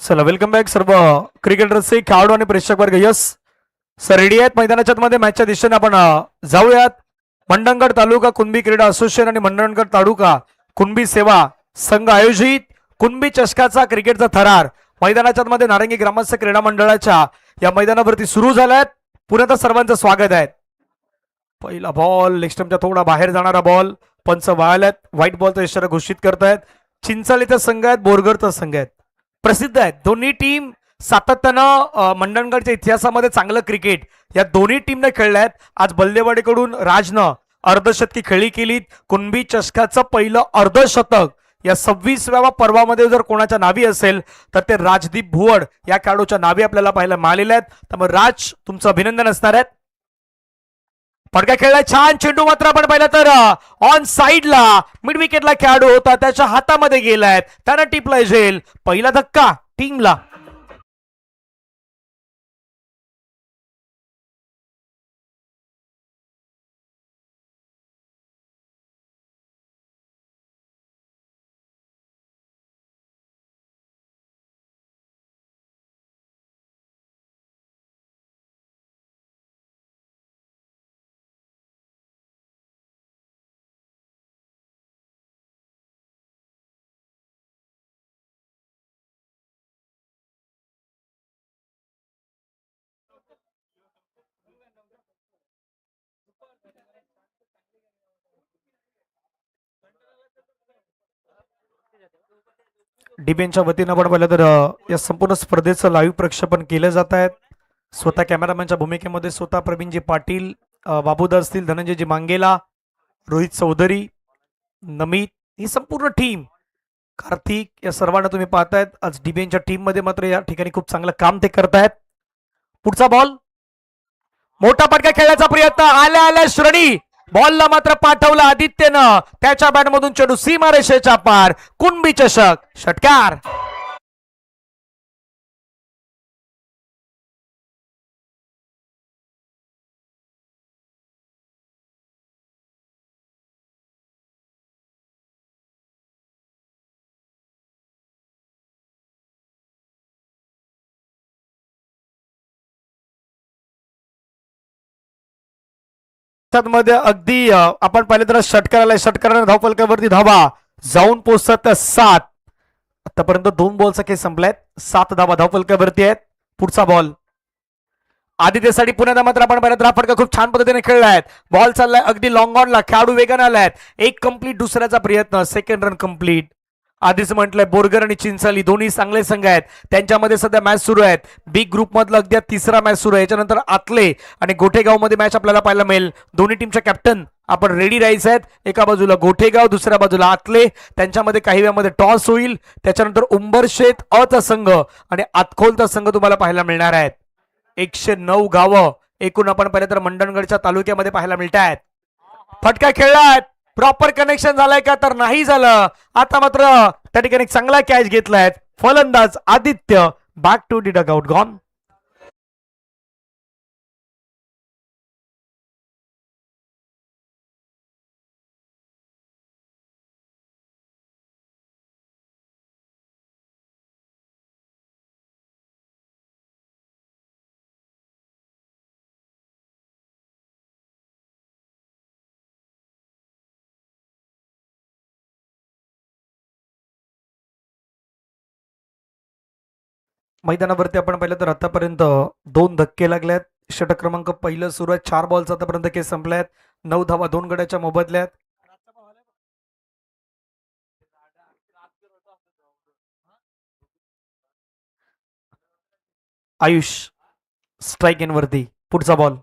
चला welcome back सर्व क्रिकेटर्सचे खेळाडू आणि प्रेक्षक वर्ग. यस सर रेडी आहेत मैदानाच्या मध्ये मॅचच्या दिशेने आपण जाऊयात. मंडणगड तालुका कुणबी क्रीडा असोसिएशन आणि मंडणगड तालुका कुणबी सेवा संघ आयोजित कुणबी चषकाचा क्रिकेटचा थरार मैदानाच्या मध्ये नारंगी ग्रामस्थ क्रीडा मंडळाच्या या मैदानावरती सुरू झाल्यात. पुन्हा सर्वांचं स्वागत आहे. पहिला बॉल लेग स्टंपच्या थोडा बाहेर जाणारा बॉल. पंच वळाल्यात. व्हाईट बॉलचा इशारा घोषित करतायत. चिंचालीचा संघ आहेत, बोरगडचा संघ आहेत. प्रसिद्ध आहेत दोन्ही टीम. सातत्यानं मंडणगडच्या इतिहासामध्ये चांगलं क्रिकेट या दोन्ही टीमने खेळल्या आहेत. आज बल्लेवाडीकडून राजनं अर्धशतकी खेळी केलीत. कुणबी चषकाचं पहिलं अर्धशतक या 26व्या पर्वामध्ये जर कोणाच्या नावी असेल तर ते राजदीप भुवड या खेळाडूच्या नावी आपल्याला पाहायला मिळालेल्या आहेत. त्यामुळे राज तुमचं अभिनंदन असणार आहे. फटका खेळलाय, छान चेंडू मात्र आपण पाहिलं तर ऑन साइडला मिड विकेटला खेळाडू होता, त्याच्या हातामध्ये गेलाय, त्यानं टिपलाय झेल. पहिला धक्का टीमला. डीबीएनच्या वतीनं आपण पाहिलं तर या संपूर्ण स्पर्धेचं लाईव्ह प्रक्षेपण केलं जात आहे. स्वतः कॅमेरामॅनच्या भूमिकेमध्ये स्वतः प्रवीणजी पाटील, बाबूदा असतील, धनंजयजी मांगेला, रोहित चौधरी, नमित, ही संपूर्ण टीम, कार्तिक, या सर्वांना तुम्ही पाहतायत. आज डीबीएनच्या टीम मध्ये मात्र या ठिकाणी खूप चांगलं काम ते करतायत. पुढचा बॉल, मोठा फटका खेळण्याचा प्रयत्न, आल्या आल्या श्रेणी बॉलला मात्र पाठवला आदित्यनं. त्याच्या बॅटमधून चेंडू सीमारेषेच्या पार. कुणबी चषक षटकार. मध्ये अगदी आपण पाहिलं तर षटकाराला षटकाराने धावफलकावरती धावा जाऊन पोहोचतात 7. आतापर्यंत 2 बॉलचा खेळ संपलाय. 7 धावा धावफलकावरती आहेत. पुढचा बॉल आदित्यसाठी पुन्हा मात्र आपण पाहिलं तर हा फटका खूप छान पद्धतीने खेळलाय. बॉल चाललाय अगदी लॉंग ऑनला, खेळाडू वेगाने आलाय. एक कंप्लीट, दुसऱ्याचा प्रयत्न, सेकंड रन कंप्लीट. आधीच म्हटलंय बोरगर आणि चिंचाली दोन्ही चांगले संघ आहेत. त्यांच्यामध्ये सध्या मॅच सुरू आहेत. बिग ग्रुप मधला अगदी तिसरा मॅच सुरू आहे. याच्यानंतर आतले आणि गोठेगाव मध्ये मॅच आपल्याला पाहायला मिळेल. दोन्ही टीमच्या कॅप्टन आपण रेडी राहायचं आहेत. एका बाजूला गोठेगाव, दुसऱ्या बाजूला आतले. त्यांच्यामध्ये काही वेळामध्ये टॉस होईल. त्याच्यानंतर उंबरशेत अचा संघ आणि आतखोलचा संघ तुम्हाला पाहायला मिळणार आहेत. 109 गावं एकूण आपण पाहिलं तर मंडणगडच्या तालुक्यामध्ये पाहायला मिळत आहेत. फटका खेळलाय, प्रॉपर कनेक्शन झालंय का तर नाही झालं. आता मात्र त्या ठिकाणी चांगला कॅच घेतलाय फलंदाज Aditya. Back to the dugout gone. मैदानावरती आपण पाहिलं तर आतापर्यंत 2 धक्के लागल्यात. षटक क्रमांक पहिलं सुरू आहे. 4 बॉलचा आतापर्यंत केस संपल्यात. 9 धावा 2 गड्याच्या मोबदल्यात. आयुष स्ट्राईक इन वरती. पुढचा बॉल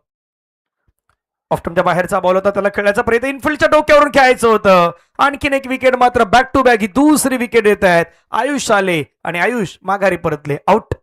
ऑफ्टनच्या बाहेरचा बॉल होता, त्याला खेळायचा प्रयत्न, इनफिल्डच्या डोक्यावरून खेळायचं होतं. आणखीन एक विकेट मात्र बॅक टू बॅक, ही दुसरी विकेट येत आहेत. आयुष आले आणि आयुष माघारी परतले. आउट.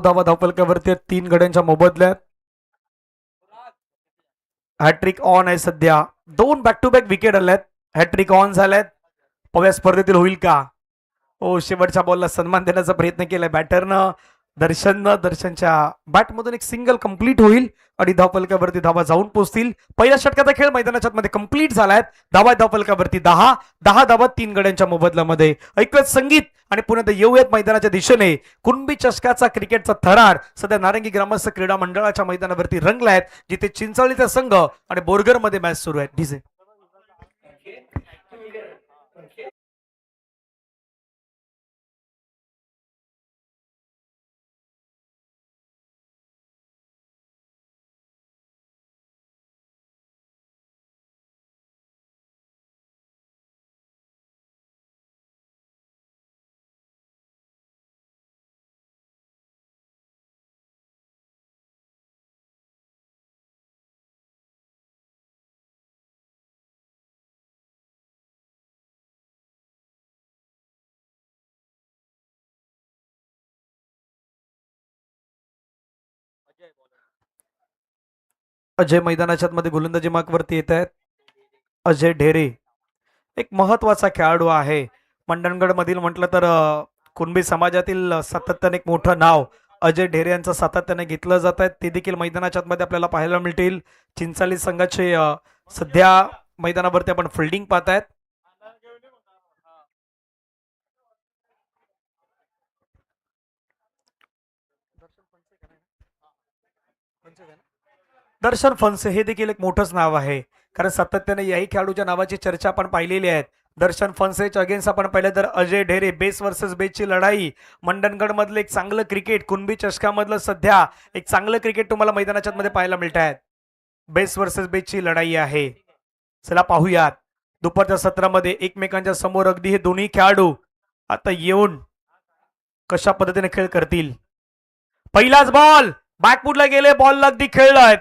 धावा धावफलकावरती 3 गड्यांच्या मोबदल्यात. हॅट्रिक ऑन आहे सध्या. 2 बॅक टू बॅक विकेट आल्यात. हॅट्रिक ऑन झाल्यात. पव्या स्पर्धेतील होईल का? ओ, शेवटच्या बॉलला सन्मान देण्याचा प्रयत्न केलाय बॅटरनं. दर्शनच्या बॅटमधून एक सिंगल कंप्लीट होईल आणि धावफलकावरती धावा जाऊन पोहोचतील. पहिल्या षटकाचा खेळ मैदानाच्या मध्ये कंप्लीट झालाय. धावफलकावरती 10 धावा 3 गड्यांच्या मोबदल्यामध्ये. ऐकूयात संगीत आणि पुन्हा येऊयात मैदानाच्या दिशेने. कुणबी चषकाचा क्रिकेटचा थरार सध्या नारंगी ग्रामस्थ क्रीडा मंडळाच्या मैदानावरती रंगलायत, जिथे चिंचवलीचा संघ आणि बोरगर मध्ये मॅच सुरू आहे. डीजे अजय मैदानाच्या मध्ये गोलंदाजी मार्कवरती येत आहेत. अजय ढेरे एक महत्वाचा खेळाडू आहे. मंडणगड मधील म्हटलं तर कुणबी समाजातील सातत्याने एक मोठं नाव अजय ढेरे यांचं सातत्याने घेतलं जात आहे. ते देखील मैदानाच्या मध्ये आपल्याला पाहायला मिळतील. चिंचाली संघाचे सध्या मैदानावरती आपण फिल्डिंग पाहतायत. दर्शन फनसे हे देखील एक मोठंच नाव आहे, कारण सातत्याने याही खेळाडूच्या नावाची चर्चा आपण पाहिलेली आहे. दर्शन फनसेच्या अगेन्स्ट आपण पाहिलं तर अजय ढेरे, बेस वर्सेस बेसची लढाई. मंडणगड मधलं एक चांगलं क्रिकेट, कुणबी चषकामधलं सध्या एक चांगलं क्रिकेट तुम्हाला मैदानाच्या मध्ये पाहायला मिळत आहे. बेस वर्सेस बेसची लढाई आहे. चला पाहूयात दुपारच्या सत्रामध्ये एकमेकांच्या समोर अगदी हे दोन्ही खेळाडू आता येऊन कशा पद्धतीने खेळ करतील. पहिलाच बॉल बॅकफुटला गेले, बॉलला अगदी खेळलाय.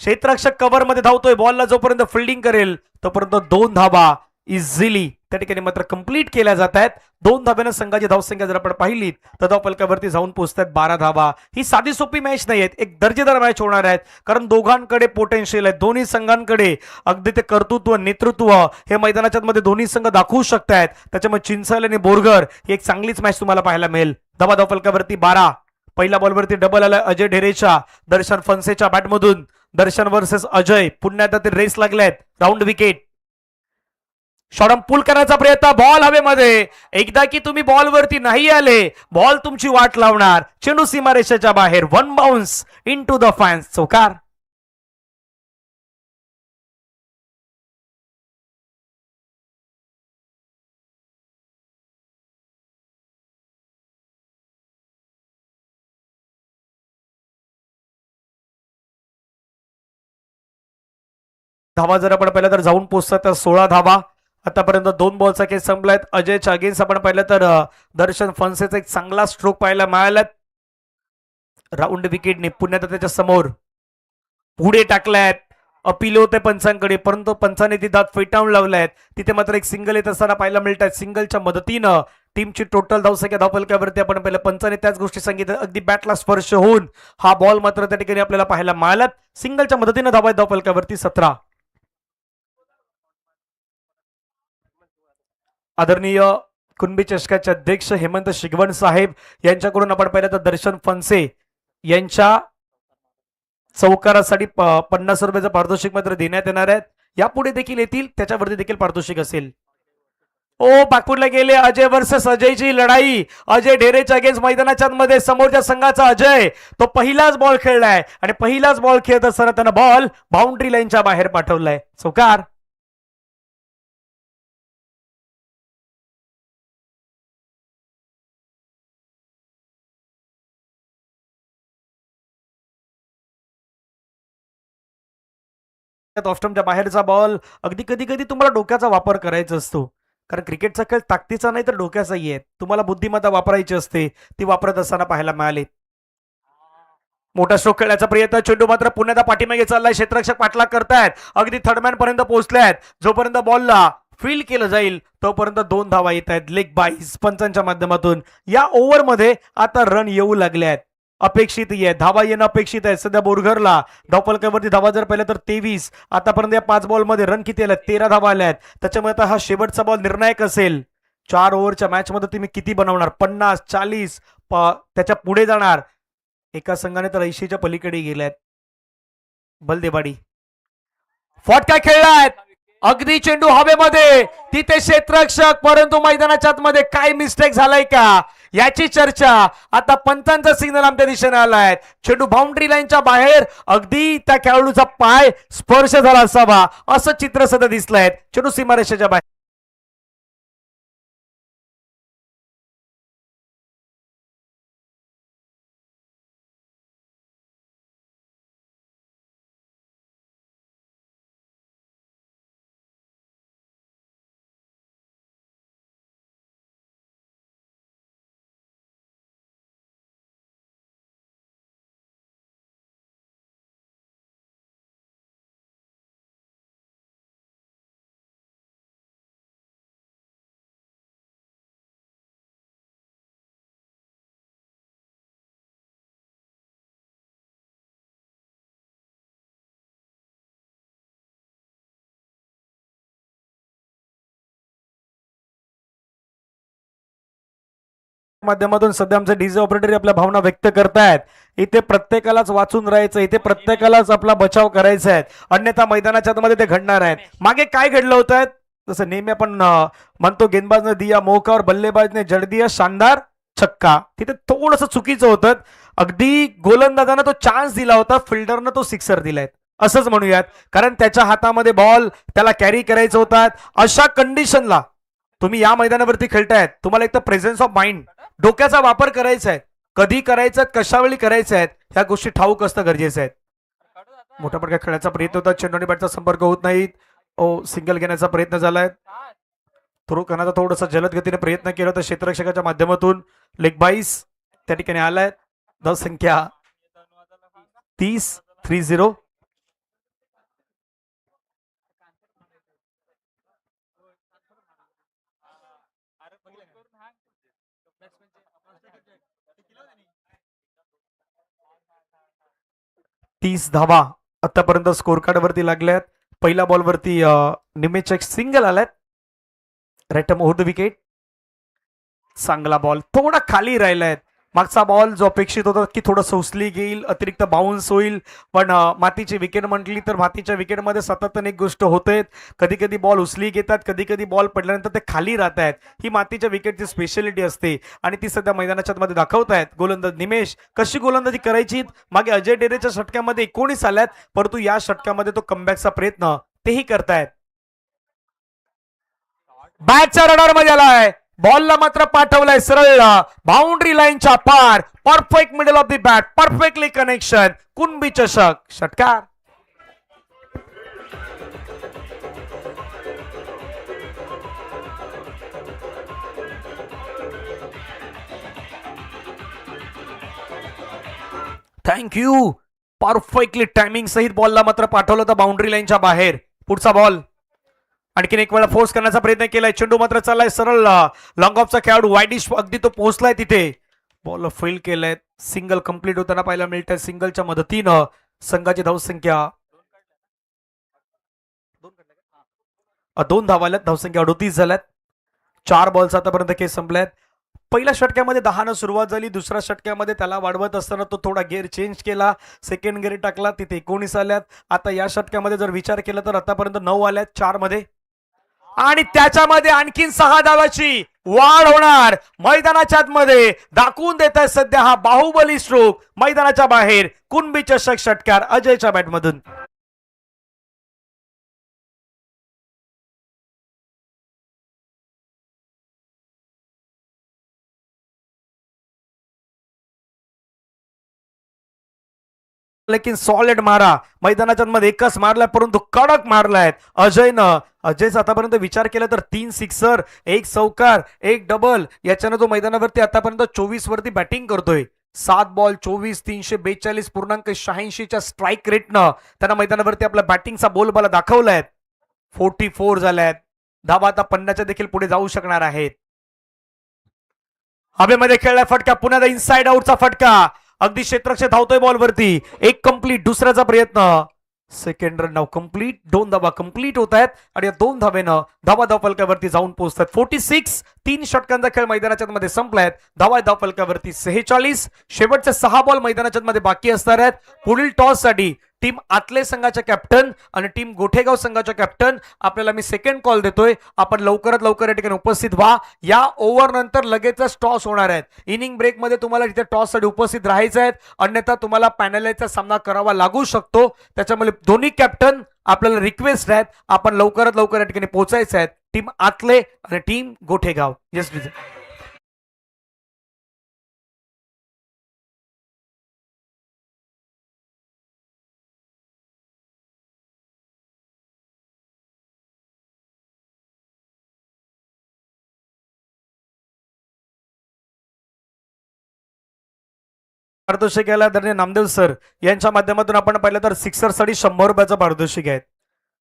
क्षेत्ररक्षक कव्हर मध्ये धावतोय. बॉलला जोपर्यंत फिल्डिंग करेल तोपर्यंत 2 धावा इझिली त्या ठिकाणी मात्र कंप्लीट केल्या जात आहेत. 2 धाब्यानं संघाची धावसंख्या जर आपण पाहिली तर धावफलकावरती जाऊन पोहोचतात 12 धावा. ही साधी सोपी मॅच नाही आहेत, एक दर्जेदार मॅच होणार आहेत, कारण दोघांकडे पोटेन्शियल आहे. दोन्ही संघांकडे अगदी ते कर्तृत्व, नेतृत्व हे मैदानाच्या मध्ये दोन्ही संघ दाखवू शकतायत. त्याच्यामुळे चिंचवली आणि बोरगर ही एक चांगलीच मॅच तुम्हाला पाहायला मिळेल. धावफलकावरती 12. पहिल्या बॉलवरती डबल आलाय अजय ढेरेच्या. दर्शन फनसेच्या बॅटमधून दर्शन वर्सेस अजय. पुन्हा एकदा ते रेस लागलेत. Round wicket. शॉर्ट पुल करण्याचा प्रयत्न, बॉल हवेमध्ये. एकदा की तुम्ही बॉलवरती नाही आले, बॉल तुमची वाट लावणार. चेंडू सीमारेषेच्या बाहेर. 1 बाउन्स इनटू द फॅन्स. चौकार. धावा जर आपण पाहिलं तर जाऊन पोहोचतात तर 16 धावा. आतापर्यंत 2 बॉलचा केस संपलायत. अजयच्या अगेन्स्ट आपण पाहिलं तर दर्शन फनसेचा एक चांगला स्ट्रोक पाहायला मिळालात. राऊंड विकेटने पुण्यात त्याच्या समोर पुढे टाकलायत. अपील होते पंचांकडे, परंतु पंचाने ती दात फेटाळून लावल्यात. तिथे मात्र एक सिंगल येत असताना पाहायला मिळत आहे. सिंगलच्या मदतीनं टीमची टोटल धावसंख्या धावफलकावरती आपण पाहिलं. पंचाने त्याच गोष्टी सांगितल्या, अगदी बॅटला स्पर्श होऊन हा बॉल मात्र त्या ठिकाणी आपल्याला पाहायला मिळालात. सिंगलच्या मदतीनं धावा धावफलकावरती 17. आदरणीय कुणबी चषकाचे अध्यक्ष हेमंत शिगवण साहेब यांच्याकडून आपण पाहिलं तर दर्शन फनसे यांच्या चौकारासाठी 50 रुपयाचं पारितोषिक मात्र देण्यात येणार आहेत. यापुढे देखील येतील, त्याच्यावरती देखील पारितोषिक असेल. ओ, बॅकफुटला गेले. अजय वर्सेस अजयची लढाई. अजय ढेरेच्या अगेन्स्ट मैदानाच्या मध्ये समोरच्या संघाचा अजय तो पहिलाच बॉल खेळलाय आणि पहिलाच बॉल खेळत असताना त्यानं बॉल बाउंड्री लाईनच्या बाहेर पाठवलाय. चौकार. ऑफ बाहेरचा बॉल. अगदी कधी कधी तुम्हाला डोक्याचा वापर करायचा असतो, कारण क्रिकेटचा खेळ ताकदीचा नाही तर डोक्याचाही आहे. तुम्हाला बुद्धिमत्ता वापरायची असते, ती वापरत असताना पाहायला मिळाले. मोठा स्ट्रोक खेळण्याचा प्रयत्न. चेंडू मात्र पुण्याचा पाठीमागे चाललाय. क्षेत्ररक्षक पाठलाग करतायत, अगदी थर्डमॅन पर्यंत पोहोचल्यात. जोपर्यंत बॉलला फील्ड केलं जाईल तोपर्यंत 2 धावा येत आहेत. लेग बाईस पंचांच्या माध्यमातून. या ओव्हरमध्ये आता रन येऊ लागले आहेत. अपेक्षित आहे, धावा येणं अपेक्षित आहे. सध्या बोरघरला धावफलकावरती धावा जर पाहिलं तर 23. आतापर्यंत या 5 बॉलमध्ये रन किती आले? 13 धावा आल्यात. त्याच्यामुळे आता हा शेवटचा बॉल निर्णायक असेल. 4 ओव्हरच्या मॅच मध्ये तुम्ही किती बनवणार? 50, 40, त्याच्या पुढे जाणार. एका संघाने तर 80च्या पलीकडे गेल्यात. बलदेवाडी फटका खेळलाय, अगदी चेंडू हवेमध्ये, तिथे क्षेत्ररक्षक, परंतु मैदानाच्या आतमध्ये काय मिस्टेक झालाय का याची चर्चा. आता पंचांचा सिग्नल आमच्या दिशेने आलाय. चेंडू बाउंड्री लाईनच्या बाहेर, अगदी त्या खेळाडूचा पाय स्पर्श झाला असावा असं चित्र सध्या दिसलंय. चेंडू सीमारेषेच्या बाहेर. माध्यमातून सध्या आमचे डीजे ऑपरेटर आपल्या भावना व्यक्त करतायत. इथे प्रत्येकालाच वाचून राहायचं, इथे प्रत्येकालाच आपला बचाव करायचा आहे, अन्यथा मैदानाच्या आतमध्ये ते घडणार आहेत. मागे काय घडलं होतं? जसं नेहमी आपण म्हणतो, गेंदबाजने दिया मौका और बल्लेबाजने जड दिया शानदार छक्का. तिथे थोडंसं चुकीचं होतं. अगदी गोलंदाजानं तो चान्स दिला होता, फिल्डरनं तो सिक्सर दिलाय असंच म्हणूयात, कारण त्याच्या हातामध्ये बॉल त्याला कॅरी करायचं होता. अशा कंडिशनला तुम्ही या मैदानावरती खेळतायत, तुम्हाला एक तर प्रेझेन्स ऑफ माइंड, डोक्याचा वापर करायचा आहे. कधी करायचं, कशावेळी करायचं आहे, ह्या गोष्टी ठाऊक असणं गरजेचं आहे. मोठ्या प्रकारे खेळण्याचा प्रयत्न होता, चेंडू आणि बॅटचा संपर्क होत नाहीत. सिंगल घेण्याचा प्रयत्न झालाय. थ्रो करण्याचा थोडासा जलद गतीने प्रयत्न केला तर क्षेत्ररक्षकाच्या माध्यमातून लेग बाईस त्या ठिकाणी आलाय. धाव संख्या 30. धावा आतापर्यंत स्कोर कार्ड वरती लागल्यात. पहिल्या बॉल वरती निमेश सिंगल आलात. Right over the wicket. चांगला बॉल, थोडा खाली राहिलाय. मागचा बॉल जो अपेक्षित होता की थोडं उचली घेईल, अतिरिक्त बाउन्स होईल, पण मातीची विकेट म्हटली तर मातीच्या विकेटमध्ये सातत्याने एक गोष्ट होते, कधी कधी बॉल उचली घेतात, कधी कधी बॉल पडल्यानंतर ते खाली राहत आहेत. ही मातीच्या विकेटची स्पेशालिटी असते आणि ती सध्या मैदानाच्या मध्ये दाखवतायत. गोलंदाज निमेश कशी गोलंदाजी करायची. मागे अजय डेरेच्या षटक्यामध्ये 19 आल्यात, परंतु या षटक्यामध्ये तो कमबॅकचा प्रयत्न तेही करतायत. बॅटच्या रडार मध्ये आलाय, बॉलला मात्र पाठवलाय सरळ बाउंड्री लाईनच्या पार. Perfect middle of the bat, perfectly connection. Kunbi चषक षटकार. थँक्यू. परफेक्टली टायमिंग सहित बॉलला मात्र पाठवलं होतं बाउंड्री लाईनच्या बाहेर. पुढचा बॉल आणखीन एक वेळा फोर्स करण्याचा प्रयत्न केलाय. चेंडू मात्र चाललाय सरळ लॉंग ऑफचा खेळाडू वाईडिश, अगदी तो पोहोचलाय तिथे. बॉल फेल केलाय. सिंगल कंप्लीट होताना पाहायला मिळतंय. सिंगलच्या मदतीनं संघाची धावसंख्या 2 धावा आल्यात. धावसंख्या 38 झाल्यात. 4 बॉल्स आतापर्यंत केस संपल्यात. पहिल्या षटक्यामध्ये 10 सुरुवात झाली. दुसऱ्या षटक्यामध्ये त्याला वाढवत असताना तो थोडा गेअर चेंज केला, सेकंड गेअर टाकला, तिथे 19 आल्यात. आता या षटक्यामध्ये जर विचार केला तर आतापर्यंत 9 आल्यात 4 मध्ये, आणि त्याच्यामध्ये आणखीन 6 धावाची वाढ होणार. मैदानाच्या आतमध्ये दाखवून देत आहे सध्या हा बाहुबली स्ट्रोक. मैदानाच्या बाहेर कुणबी चषक षटकार अजयच्या बॅटमधून. लेकिन सॉलिड मारा मैदानाच्या मध्ये एकच मारलाय, परंतु कडक मारलाय अजयनं. अजयचा आतापर्यंत विचार केला तर 3 सिक्सर, 1 चौकार, 1 डबल, याच्यानं तो मैदानावरती आतापर्यंत 24 वरती बॅटिंग करतोय. 7 बॉल 24, 342.86 स्ट्राईक रेटनं त्यांना मैदानावरती आपला बॅटिंगचा बोलबाला दाखवलाय. 44 झाल्यात. धावा आता 50च्या देखील पुढे जाऊ शकणार आहेत. हवेमध्ये खेळलाय फटका, पुन्हा इनसाइड आउटचा फटका. अगदी क्षेत्ररक्षक धावतोय बॉलवरती. एक कंप्लीट, दुसऱ्याचा प्रयत्न. सेकंड रन नाव कंप्लीट. 2 धावा कंप्लीट होत आहेत आणि या 2 धावेनं धावा धावफलकावरती जाऊन पोहोचतात. 46. 3 षटकांचा खेळ मैदानाच्या मध्ये संपलाय. धावा धावफलकावरती 46. शेवटचे 6 बॉल मैदानाच्या मध्ये बाकी असणार आहेत. पुढील टॉस साठी टीम आतले संघाच्या कॅप्टन आणि टीम गोठेगाव संघाच्या कॅप्टन आपल्याला मी सेकंड कॉल देतोय. आपण लवकरात लवकर या ठिकाणी उपस्थित व्हा. या ओव्हर नंतर लगेचच टॉस होणार आहेत. इनिंग ब्रेक मध्ये तुम्हाला तिथे टॉस साठी उपस्थित राहायचं आहे, अन्यथा तुम्हाला पॅनलचा सामना करावा लागू शकतो. त्याच्यामुळे दोन्ही कॅप्टन आपल्याला रिक्वेस्ट आहेत, आपण लवकरात लवकर या ठिकाणी पोहोचायचं आहे. टीम आतले आणि टीम गोठेगाव. Yes please. पारितोषिक याला आदरणीय नामदेव सर यांच्या माध्यमातून आपण पाहिलं तर सिक्सर साठी 100 रुपयाचं पारितोषिक आहे.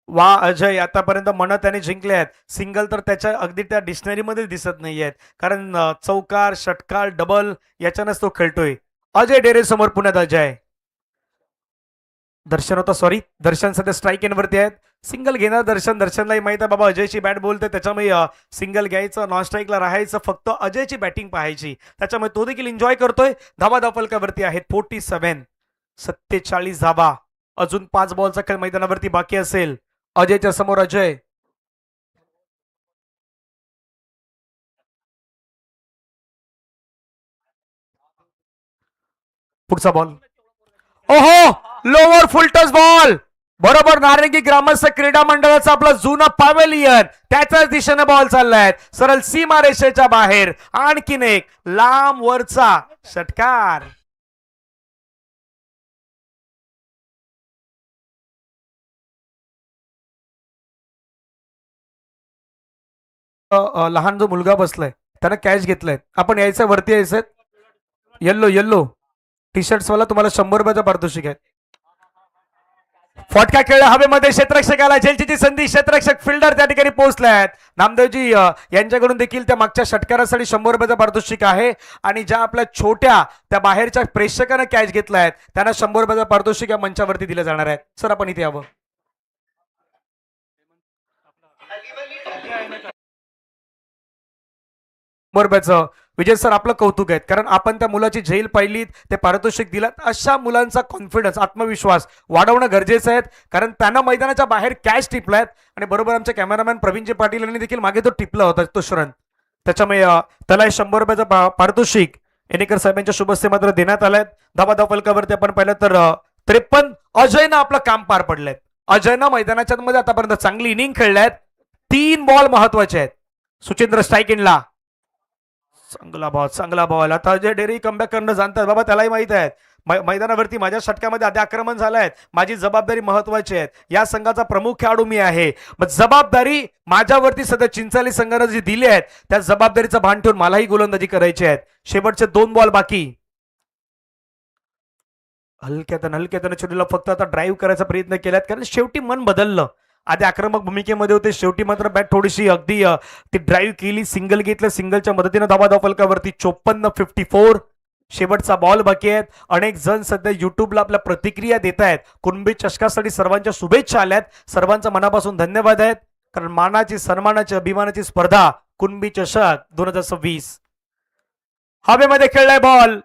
वा अजय, आतापर्यंत म्हणत त्याने जिंकले आहेत. सिंगल तर त्याच्या अगदी त्या डिक्शनरीमध्ये दिसत नाही आहेत, कारण चौकार, षटकार, डबल याच्यानंच तो खेळतोय. अजय डेरे समोर पुण्यात अजय. दर्शन होता, सॉरी दर्शन सध्या स्ट्राईक एन वरती आहेत. सिंगल घेणार दर्शन. दर्शनलाही माहित आहे बाबा अजयची बॅट बोलते, त्याच्यामुळे सिंगल घ्यायचं, नॉन स्ट्राईकला राहायचं, फक्त अजयची बॅटिंग पाहायची. त्याच्यामुळे तो देखील एन्जॉय करतोय. धावा धावफलकावरती आहेत 47. 47 धावा. अजून 5 बॉलचा खेळ मैदानावरती बाकी असेल. अजयच्या समोर अजय. पुढचा बॉल. ओहो, लोवर फुलटस बॉल. बरोबर नारंगी ग्रामस्थ क्रीडा मंडळाचा आपला जुना पॅव्हेलियन त्याच्याच दिशेने बॉल चाललाय. सरळ सीमा रेषेच्या बाहेर. आणखीन एक लांब वरचा षटकार. लहान जो मुलगा बसलाय त्यानं कॅच घेतलाय. आपण यायचं वरती यायचं. येल्लो येल्लो टी शर्ट्स वाला तुम्हाला 100 रुपयाचं पारितोषिक आहे. फटका खेळ हवेमध्ये. क्षेत्ररक्षकाला झेलची संधी. क्षेत्ररक्षक फिल्डर त्या ठिकाणी पोहोचल्यात. नामदेवजी यांच्याकडून देखील त्या मागच्या षटकारासाठी 100 रुपयाचं पारितोषिक आहे. आणि ज्या आपल्या छोट्या त्या बाहेरच्या प्रेक्षकानं कॅच घेतलाय त्यांना 100 रुपयाचं पारितोषिक या मंचावरती दिलं जाणार आहे. सर आपण इथे यावं. रुपयाचं. विजय सर आपलं कौतुक आहे, कारण आपण त्या मुलाची झेल पाहिलीत, ते पारितोषिक दिलात. अशा मुलांचा कॉन्फिडन्स, आत्मविश्वास वाढवणं गरजेचं आहे, कारण त्यांना मैदानाच्या बाहेर कॅच टिपलायत. आणि बरोबर आमचे कॅमेरामॅन प्रवीणजी पाटील यांनी देखील मागे तो टिपला होता तो शरण. त्याच्यामुळे त्याला 100 रुपयाचं पारितोषिक एनेकर साहेबांच्या शुभस्ते मात्र देण्यात आलंय. धावा धावफलकावरती आपण पाहिलं तर 53. अजयनं आपलं काम पार पडलंय. अजयनं मैदानाच्या मध्ये आतापर्यंत चांगली इनिंग खेळल्यात. 3 बॉल महत्वाचे आहेत. सुचिंद्र स्ट्राईक इनला. चांगला बॉल, चांगला बॉल. आता अजय डेरी कमबॅक करणं जाणतात बाबा, त्यालाही माहित आहे मैदानावरती माझ्या षटकामध्ये आधी आक्रमण झालंय, माझी जबाबदारी महत्वाची आहे. या संघाचा प्रमुख खेळाडू मी आहे, मग जबाबदारी माझ्यावरती सध्या चिंचाली संघानं जी दिली आहे त्या जबाबदारीचं भान ठेवून मलाही गोलंदाजी करायची आहे. शेवटचे 2 बॉल बाकी. हलक्यातनं चेंडूला फक्त आता ड्राईव्ह करायचा प्रयत्न केलात, कारण शेवटी मन बदललं. आधी आक्रमक भूमिकेमध्ये होते, शेवटी मात्र बॅट थोडीशी अगदी ती ड्राईव्ह केली, सिंगल घेतलं, सिंगलच्या मदतीनं धावा धावफलकावरती 54. शेवटचा बॉल बाकी आहेत. अनेक जण सध्या युट्यूबला आपल्या प्रतिक्रिया देत आहेत. कुणबी चषकासाठी सर्वांच्या शुभेच्छा आल्यात. सर्वांचा मनापासून धन्यवाद आहेत, कारण मानाची, सन्मानाची, अभिमानाची स्पर्धा कुणबी चषक 2026. हवेमध्ये खेळलाय बॉल.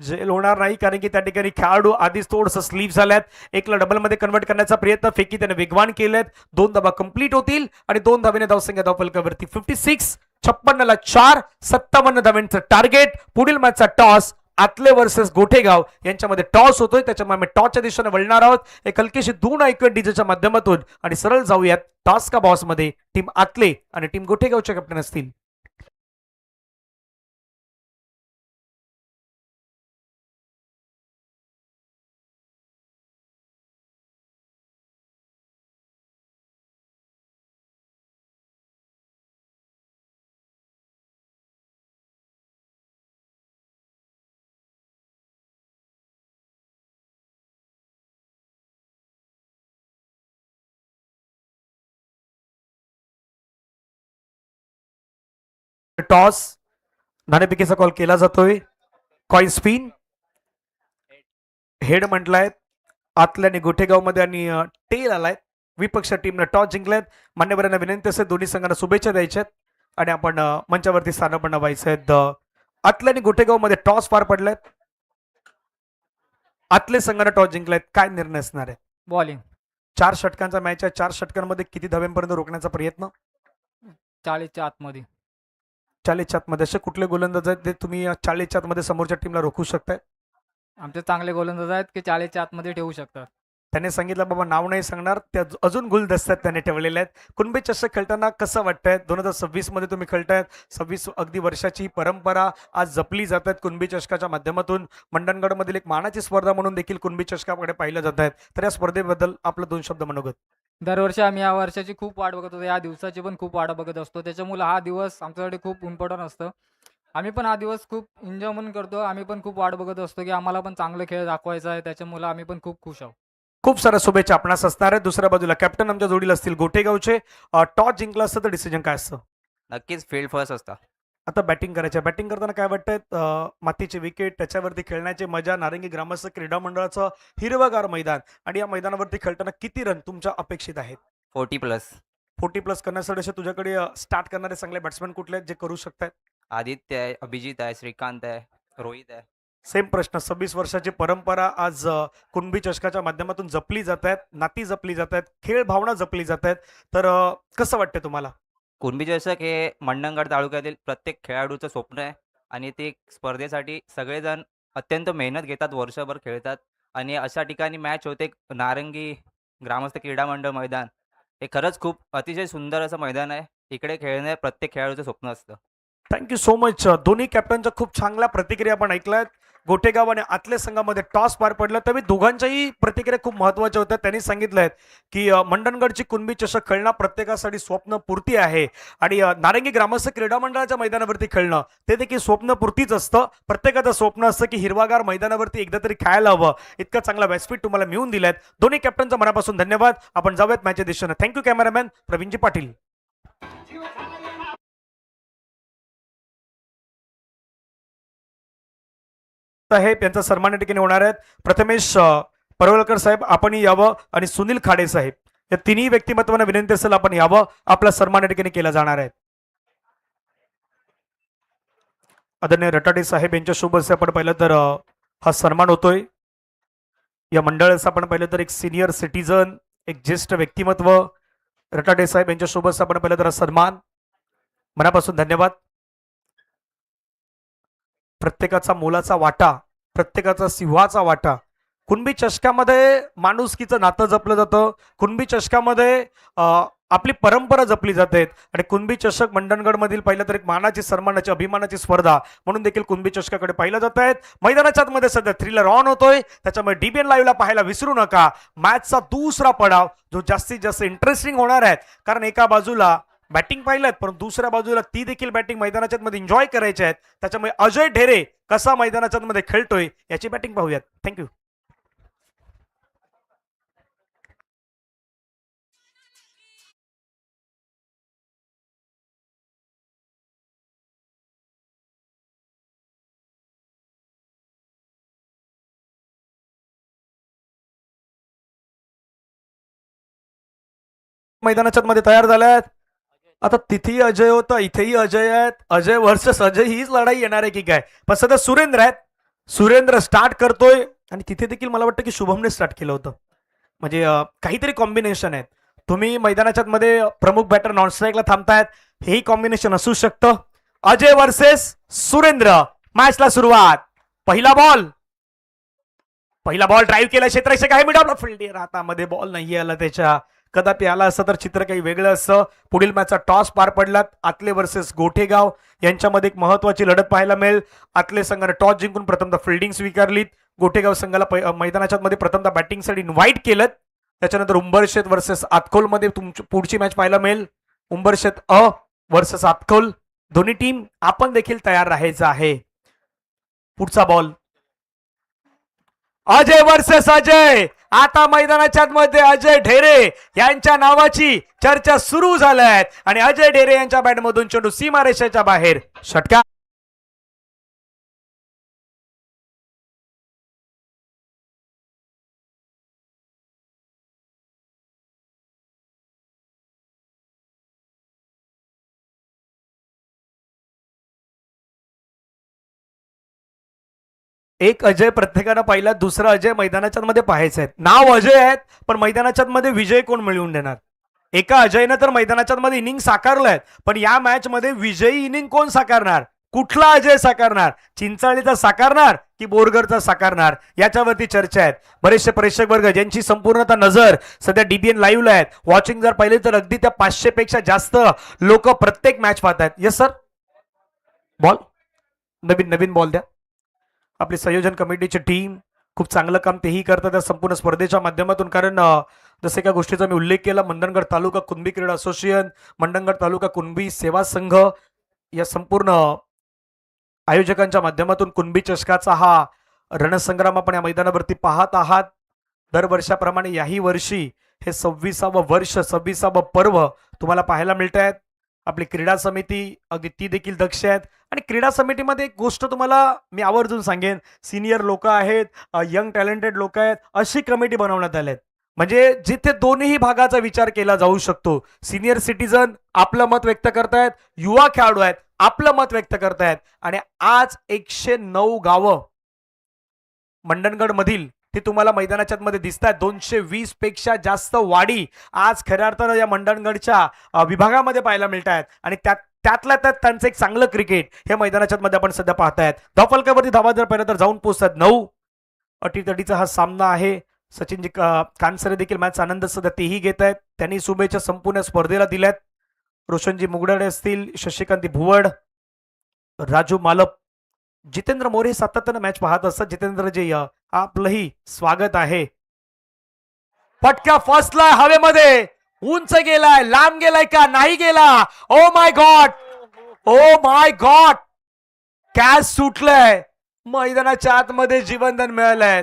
झेल होणार नाही, कारण की त्या ठिकाणी खेळाडू आधीच थोडस स्लीप झाल्यात. एकला डबल मध्ये कन्वर्ट करण्याचा प्रयत्न फेकी त्याने वेगवान केलेत. 2 धावा कंप्लीट होतील आणि 2 धावेने धावसंख्या धावफलकावरती 56. 56ला 4. 57 धावांचं टार्गेट. पुढील मॅचचा टॉस आतले वर्सेस गोठेगाव यांच्यामध्ये टॉस होतोय, त्याच्यामुळे आम्ही टॉसच्या दिशेने वळणार आहोत. एक हलकीशी धून ऐकूया डीजेच्या माध्यमातून आणि सरळ जाऊयात टॉस का बॉस मध्ये. टीम आतले आणि टीम गोठेगावचे कॅप्टन असतील. टॉस नाणेफेकीचा कॉल केला जातोय. Coin spin. हेड म्हटलाय आतल्याने गोठेगावमध्ये आणि टेल आलाय. विपक्ष टीमने टॉस जिंकलेत. मान्यवरांना विनंती असेल दोन्ही संघांना शुभेच्छा द्यायच्यात आणि आपण मंचावरती स्थान पण व्हायचं आहेत. आतल्याने गोठेगावमध्ये टॉस पार पडलेत. आतले संघाने टॉस जिंकलेत. काय निर्णय असणार आहे? बॉलिंग 4 षटकांचा मॅच आहे. 4 षटकांमध्ये किती धाव्यांपर्यंत रोखण्याचा प्रयत्न? 40च्या आतमध्ये. 40च्या आतमध्ये. असे कुठले गोलंदाज आहेत ते तुम्ही 40च्या आतमध्ये समोरच्या टीमला रोखू शकताय? आमचे चांगले गोलंदाज आहेत की 40च्या आतमध्ये ठेवू शकतात. त्याने सांगितलं बाबा नाव नाही सांगणार. त्या अजून गुलदस्त्यात त्याने ठेवलेले आहेत. कुणबी चषक खेळताना कसं वाटतंय? 2026 मध्ये तुम्ही खेळतायत. 26 अगदी वर्षाची परंपरा आज जपली जात आहेत कुणबी चषकाच्या माध्यमातून. मंडणगडमधील एक मानाची स्पर्धा म्हणून देखील कुणबी चषकाकडे पाहिलं जात आहेत. तर या स्पर्धेबद्दल आपलं 2 शब्द मनोगत. दरवर्षी आम्ही या वर्षाची खूप वाट बघत होतो. या दिवसाची पण खूप वाट बघत असतो. त्याच्यामुळे हा दिवस आमच्यासाठी खूप इम्पॉर्टंट असतं. आम्ही पण हा दिवस खूप एन्जॉय म्हणून करतो. आम्ही पण खूप वाट बघत असतो की आम्हाला पण चांगले खेळ दाखवायचा आहे. त्याच्यामुळे आम्ही पण खूप खुश आहोत. खूप साऱ्या शुभेच्छा आपणास असणार आहेत. दुसऱ्या बाजूला कॅप्टन आमच्या जोडीला असतील गोठेगावचे. टॉस जिंकला असतं तर डिसिजन काय असतं? नक्कीच फील्ड फर्स्ट असता. आता बॅटिंग करायचं. बॅटिंग करताना काय वाटतंय? मातीचे विकेट, त्याच्यावरती खेळण्याची मजा, नारंगी ग्रामस्थ क्रीडा मंडळाचं हिरवगार मैदान आणि या मैदानावरती खेळताना किती रन तुमच्या अपेक्षित आहेत? 40+. 40+ करण्यासाठी असे तुझ्याकडे स्टार्ट करणारे चांगले बॅट्समॅन कुठले आहेत जे करू शकतात? आदित्य आहे, अभिजित आहे, श्रीकांत आहे, रोहित आहे. सेम प्रश्न. 26 वर्षाची परंपरा आज कुणबी चषकाच्या माध्यमातून जपली जात आहेत. नाती जपली जात आहेत. खेळ भावना जपली जात आहेत. तर कसं वाटतं तुम्हाला? कुणबी चषक हे मंडणगड तालुक्यातील प्रत्येक खेळाडूचं स्वप्न आहे आणि ते स्पर्धेसाठी सगळेजण अत्यंत मेहनत घेतात, वर्षभर खेळतात आणि अशा ठिकाणी मॅच होते. नारंगी ग्रामस्थ क्रीडा मंडळ मैदान हे खरंच खूप अतिशय सुंदर असं मैदान आहे. इकडे खेळणे प्रत्येक खेळाडूचं स्वप्न असतं. Thank you so much. दोन्ही कॅप्टनच्या खूप चांगल्या प्रतिक्रिया आपण ऐकल्यात. गोठेगाव आणि आतले संघामध्ये टॉस पार पडला त्यावेळी दोघांच्याही प्रतिक्रिया खूप महत्त्वाच्या होत्या. त्यांनी सांगितलं की मंडणगडची कुणबी चषक खेळणं प्रत्येकासाठी स्वप्नपूर्ती आहे आणि नारंगी ग्रामस्थ क्रीडा मंडळाच्या मैदानावरती खेळणं ते देखील स्वप्नपूर्तीच असतं. प्रत्येकाचं स्वप्न असतं की हिरवागार मैदानावरती एकदा तरी खेळायला हवं. इतकं चांगला व्यासपीठ तुम्हाला मिळून दिल्यात. दोन्ही कॅप्टनचा मनापासून धन्यवाद. आपण जाऊयात मॅचच्या दिशेनं. Thank you cameraman Pravinji Patil. साहेब यांचा सन्मान या ठिकाणी होणार आहेत. प्रथमेश पडवळकर साहेब आपण यावं आणि सुनील खाडे साहेब या तिन्ही व्यक्तिमत्वांना विनंती असेल आपण यावं. आपला सन्मान या ठिकाणी केला जाणार आहे. आदरणीय रटाटे साहेब यांच्या शुभ हस्ते आपण पाहिलं तर हा सन्मान होतोय. या मंडळाचा आपण पाहिलं तर एक सिनियर सिटीजन, एक ज्येष्ठ व्यक्तिमत्व रटाटे साहेब यांच्या शुभ हस्ते आपण पाहिलं तर हा सन्मान. मनापासून धन्यवाद. प्रत्येकाचा मोलाचा वाटा, प्रत्येकाचा सिंहाचा वाटा. कुणबी चषकामध्ये माणुसकीचं नातं जपलं जातं. कुणबी चषकामध्ये आपली परंपरा जपली जाते आणि कुणबी चषक मंडणगडमधील पाहिलं तर एक मानाची, सन्मानाची, अभिमानाची स्पर्धा म्हणून देखील कुणबी चषकाकडे पाहिलं जात आहेत. मैदानाच्या आतमध्ये सध्या थ्रिलर ऑन होतोय. त्याच्यामुळे डीबीएन लाईव्हला पाहायला विसरू नका. मॅचचा दुसरा पडाव जो जास्तीत जास्त इंटरेस्टिंग होणार आहे. कारण एका बाजूला बॅटिंग पाहिलं पण दुसऱ्या बाजूला ती देखील बॅटिंग मैदानाच्या मध्ये एन्जॉय करायचे आहेत. त्याच्यामुळे अजय ढेरे कसा मैदानाच्या मध्ये खेळतोय याची बॅटिंग पाहूयात. थँक्यू. मैदानाच्या मध्ये तयार झाल्यात. आता तिथेही अजय होता, इथेही अजय आहेत. अजय वर्सेस अजय हीच लढाई येणार आहे की काय? पण सध्या सुरेंद्र आहेत. सुरेंद्र स्टार्ट करतोय आणि तिथे देखील मला वाटतं की शुभमने स्टार्ट केलं होतं. म्हणजे काहीतरी कॉम्बिनेशन आहे. तुम्ही मैदानाच्या मध्ये प्रमुख बॅटर नॉन स्ट्राईकला थांबतायत. हेही कॉम्बिनेशन असू शकतं. अजय वर्सेस सुरेंद्र. मॅचला सुरुवात. पहिला बॉल ड्राईव्ह केला. क्षेत्ररक्षक आहे मिडॉल फील्ड. हातामध्ये बॉल नाही आला त्याच्या. कदापि आला असतं तर चित्र काही वेगळं असतं. पुढील मॅचचा टॉस पार पडलात. आतले वर्सेस गोठेगाव यांच्यामध्ये एक महत्वाची लढत पाहायला मिळेल. आतले संघाने टॉस जिंकून प्रथमतः फिल्डिंग स्वीकारलीत. गोठेगाव संघाला मैदानाच्या मध्ये प्रथमतः बॅटिंगसाठी इन्व्हाइट केलं. त्याच्यानंतर उंबरशेत वर्सेस आतखोलमध्ये तुमची पुढची मॅच पाहायला मिळेल. उंबरशेत वर्सेस आतखोल. दोन्ही टीम आपण देखील तयार राहायचं आहे. पुढचा बॉल अजय वर्सेस अजय. आता मैदानाच्या मध्ये अजय ढेरे यांच्या नावाची चर्चा सुरू झाल्या आणि अजय ढेरे यांच्या बॅटमधून चेंडू सीमारेषेच्या बाहेर. षटकार. एक अजय प्रत्येकानं पाहिला, दुसरा अजय मैदानाच्या मध्ये पाहायचं आहे. नाव अजय आहेत पण मैदानाच्या मध्ये विजय कोण मिळवून देणार? एका अजयनं तर मैदानाच्या मध्ये इनिंग साकारलाय, पण या मॅच मध्ये विजयी इनिंग कोण साकारणार? कुठला अजय साकारणार? चिंचाळीचा साकारणार की बोरगरचा साकारणार? याच्यावरती चर्चा आहेत. बरेचसे प्रेक्षक वर्ग ज्यांची संपूर्णतः नजर सध्या डीबीएन लाईव्हला आहेत, वॉचिंग जर पाहिले तर अगदी त्या 500 पेक्षा जास्त लोक प्रत्येक मॅच पाहतात. येस सर, बॉल नवीन नवीन बॉल द्या. आपली संयोजन कमिटीची टीम खूप चांगलं काम तेही करतात त्या संपूर्ण स्पर्धेच्या माध्यमातून. कारण जसे एका गोष्टीचा मी उल्लेख केला, मंडणगड तालुका कुणबी क्रीडा असोसिएशन, मंडणगड तालुका कुणबी सेवा संघ या संपूर्ण आयोजकांच्या माध्यमातून कुणबी चषकाचा हा रणसंग्राम आपण या मैदानावरती पाहत आहात. दरवर्षाप्रमाणे याही वर्षी हे 26वे वर्ष, 26वे पर्व तुम्हाला पाहायला मिळत आहेत. आपली क्रीडा समिती अगदी ती देखील दक्ष आहेत. आणि क्रीडा समितीमध्ये एक गोष्ट तुम्हाला मी आवर्जून सांगेन, सिनियर लोक आहेत, यंग टॅलेंटेड लोक आहेत, अशी कमिटी बनवण्यात आली आहेत म्हणजे जिथे दोन्ही भागाचा विचार केला जाऊ शकतो. सिनियर सिटीजन आपलं मत व्यक्त करतायत, युवा खेळाडू आहेत आपलं मत व्यक्त करतायत. आणि आज 109 गावं मंडणगड मधील ते तुम्हाला मैदानाच्या मध्ये दिसत आहेत. 220 पेक्षा जास्त वाडी आज खऱ्या अर्थानं या मंडणगडच्या विभागामध्ये पाहायला मिळत आहेत. आणि त्यातल्या त्यात त्यांचं एक चांगलं क्रिकेट हे मैदानाच्या मध्ये आपण सध्या पाहतायत. धावफलकावरती धावा जर पाहिलं तर जाऊन पोहोचतात 9. अटीतटीचा हा सामना आहे. सचिनजी कानसरे देखील मॅच आनंद सध्या तेही घेत आहेत. त्यांनी शुभेच्छा संपूर्ण स्पर्धेला दिल्यात. रोशनजी मुगडाडे असतील, शशिकांत भुवड, राजू मालप, जितेंद्र मोरे सातत्यानं मॅच पाहत असतात. जितेंद्रजी आपलंही स्वागत आहे. पटका फसलाय हवेमध्ये, उंच गेलाय, लांब गेलाय का नाही गेला? Oh my God, oh my God, catch सुटलंय. मैदानाच्या आतमध्ये जीवनदान मिळालंय.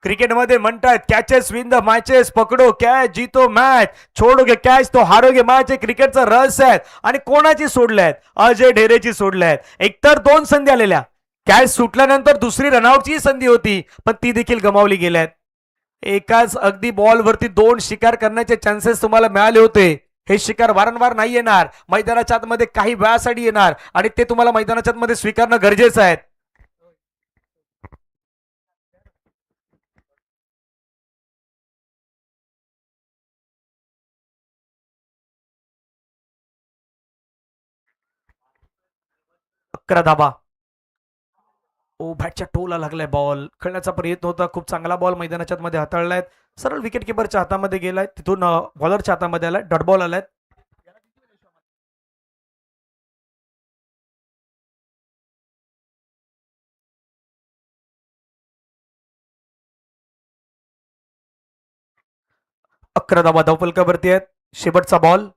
क्रिकेटमध्ये म्हणतात कॅचेस विन द मॅचेस, पकडो कॅच जीतो मॅच, छोडोगे कॅच तो हारोगे मॅच. हे क्रिकेटचं रहस्य आहे. आणि कोणाची सोडल्यात? अजय ढेरेची सोडल्यात. एकतर 2 संधी आलेल्या, कॅच सुटल्यानंतर दुसरी रनआउटची संधी होती पण ती देखील गमावली गेल्यात. एकाच अगदी बॉलवरती 2 शिकार करण्याचे चान्सेस तुम्हाला मिळाले होते. हे शिकार वारंवार नाही येणार, मैदानाच्या आतमध्ये काही वेळासाठी येणार आणि ते तुम्हाला मैदानाच्या आतमध्ये स्वीकारणं गरजेचं आहे. अकरा धाबा. ओ बॅटच्या टोला लागलाय, बॉल खेळण्याचा प्रयत्न होता, खूप चांगला बॉल मैदानाच्या मध्ये हाताळलाय, सरळ विकेट किपरच्या हातामध्ये गेलाय, तिथून बॉलरच्या हातामध्ये आलाय, डॉट बॉल आलाय. अकरा धाबा धावफलकावरती आहेत. शेवटचा बॉल,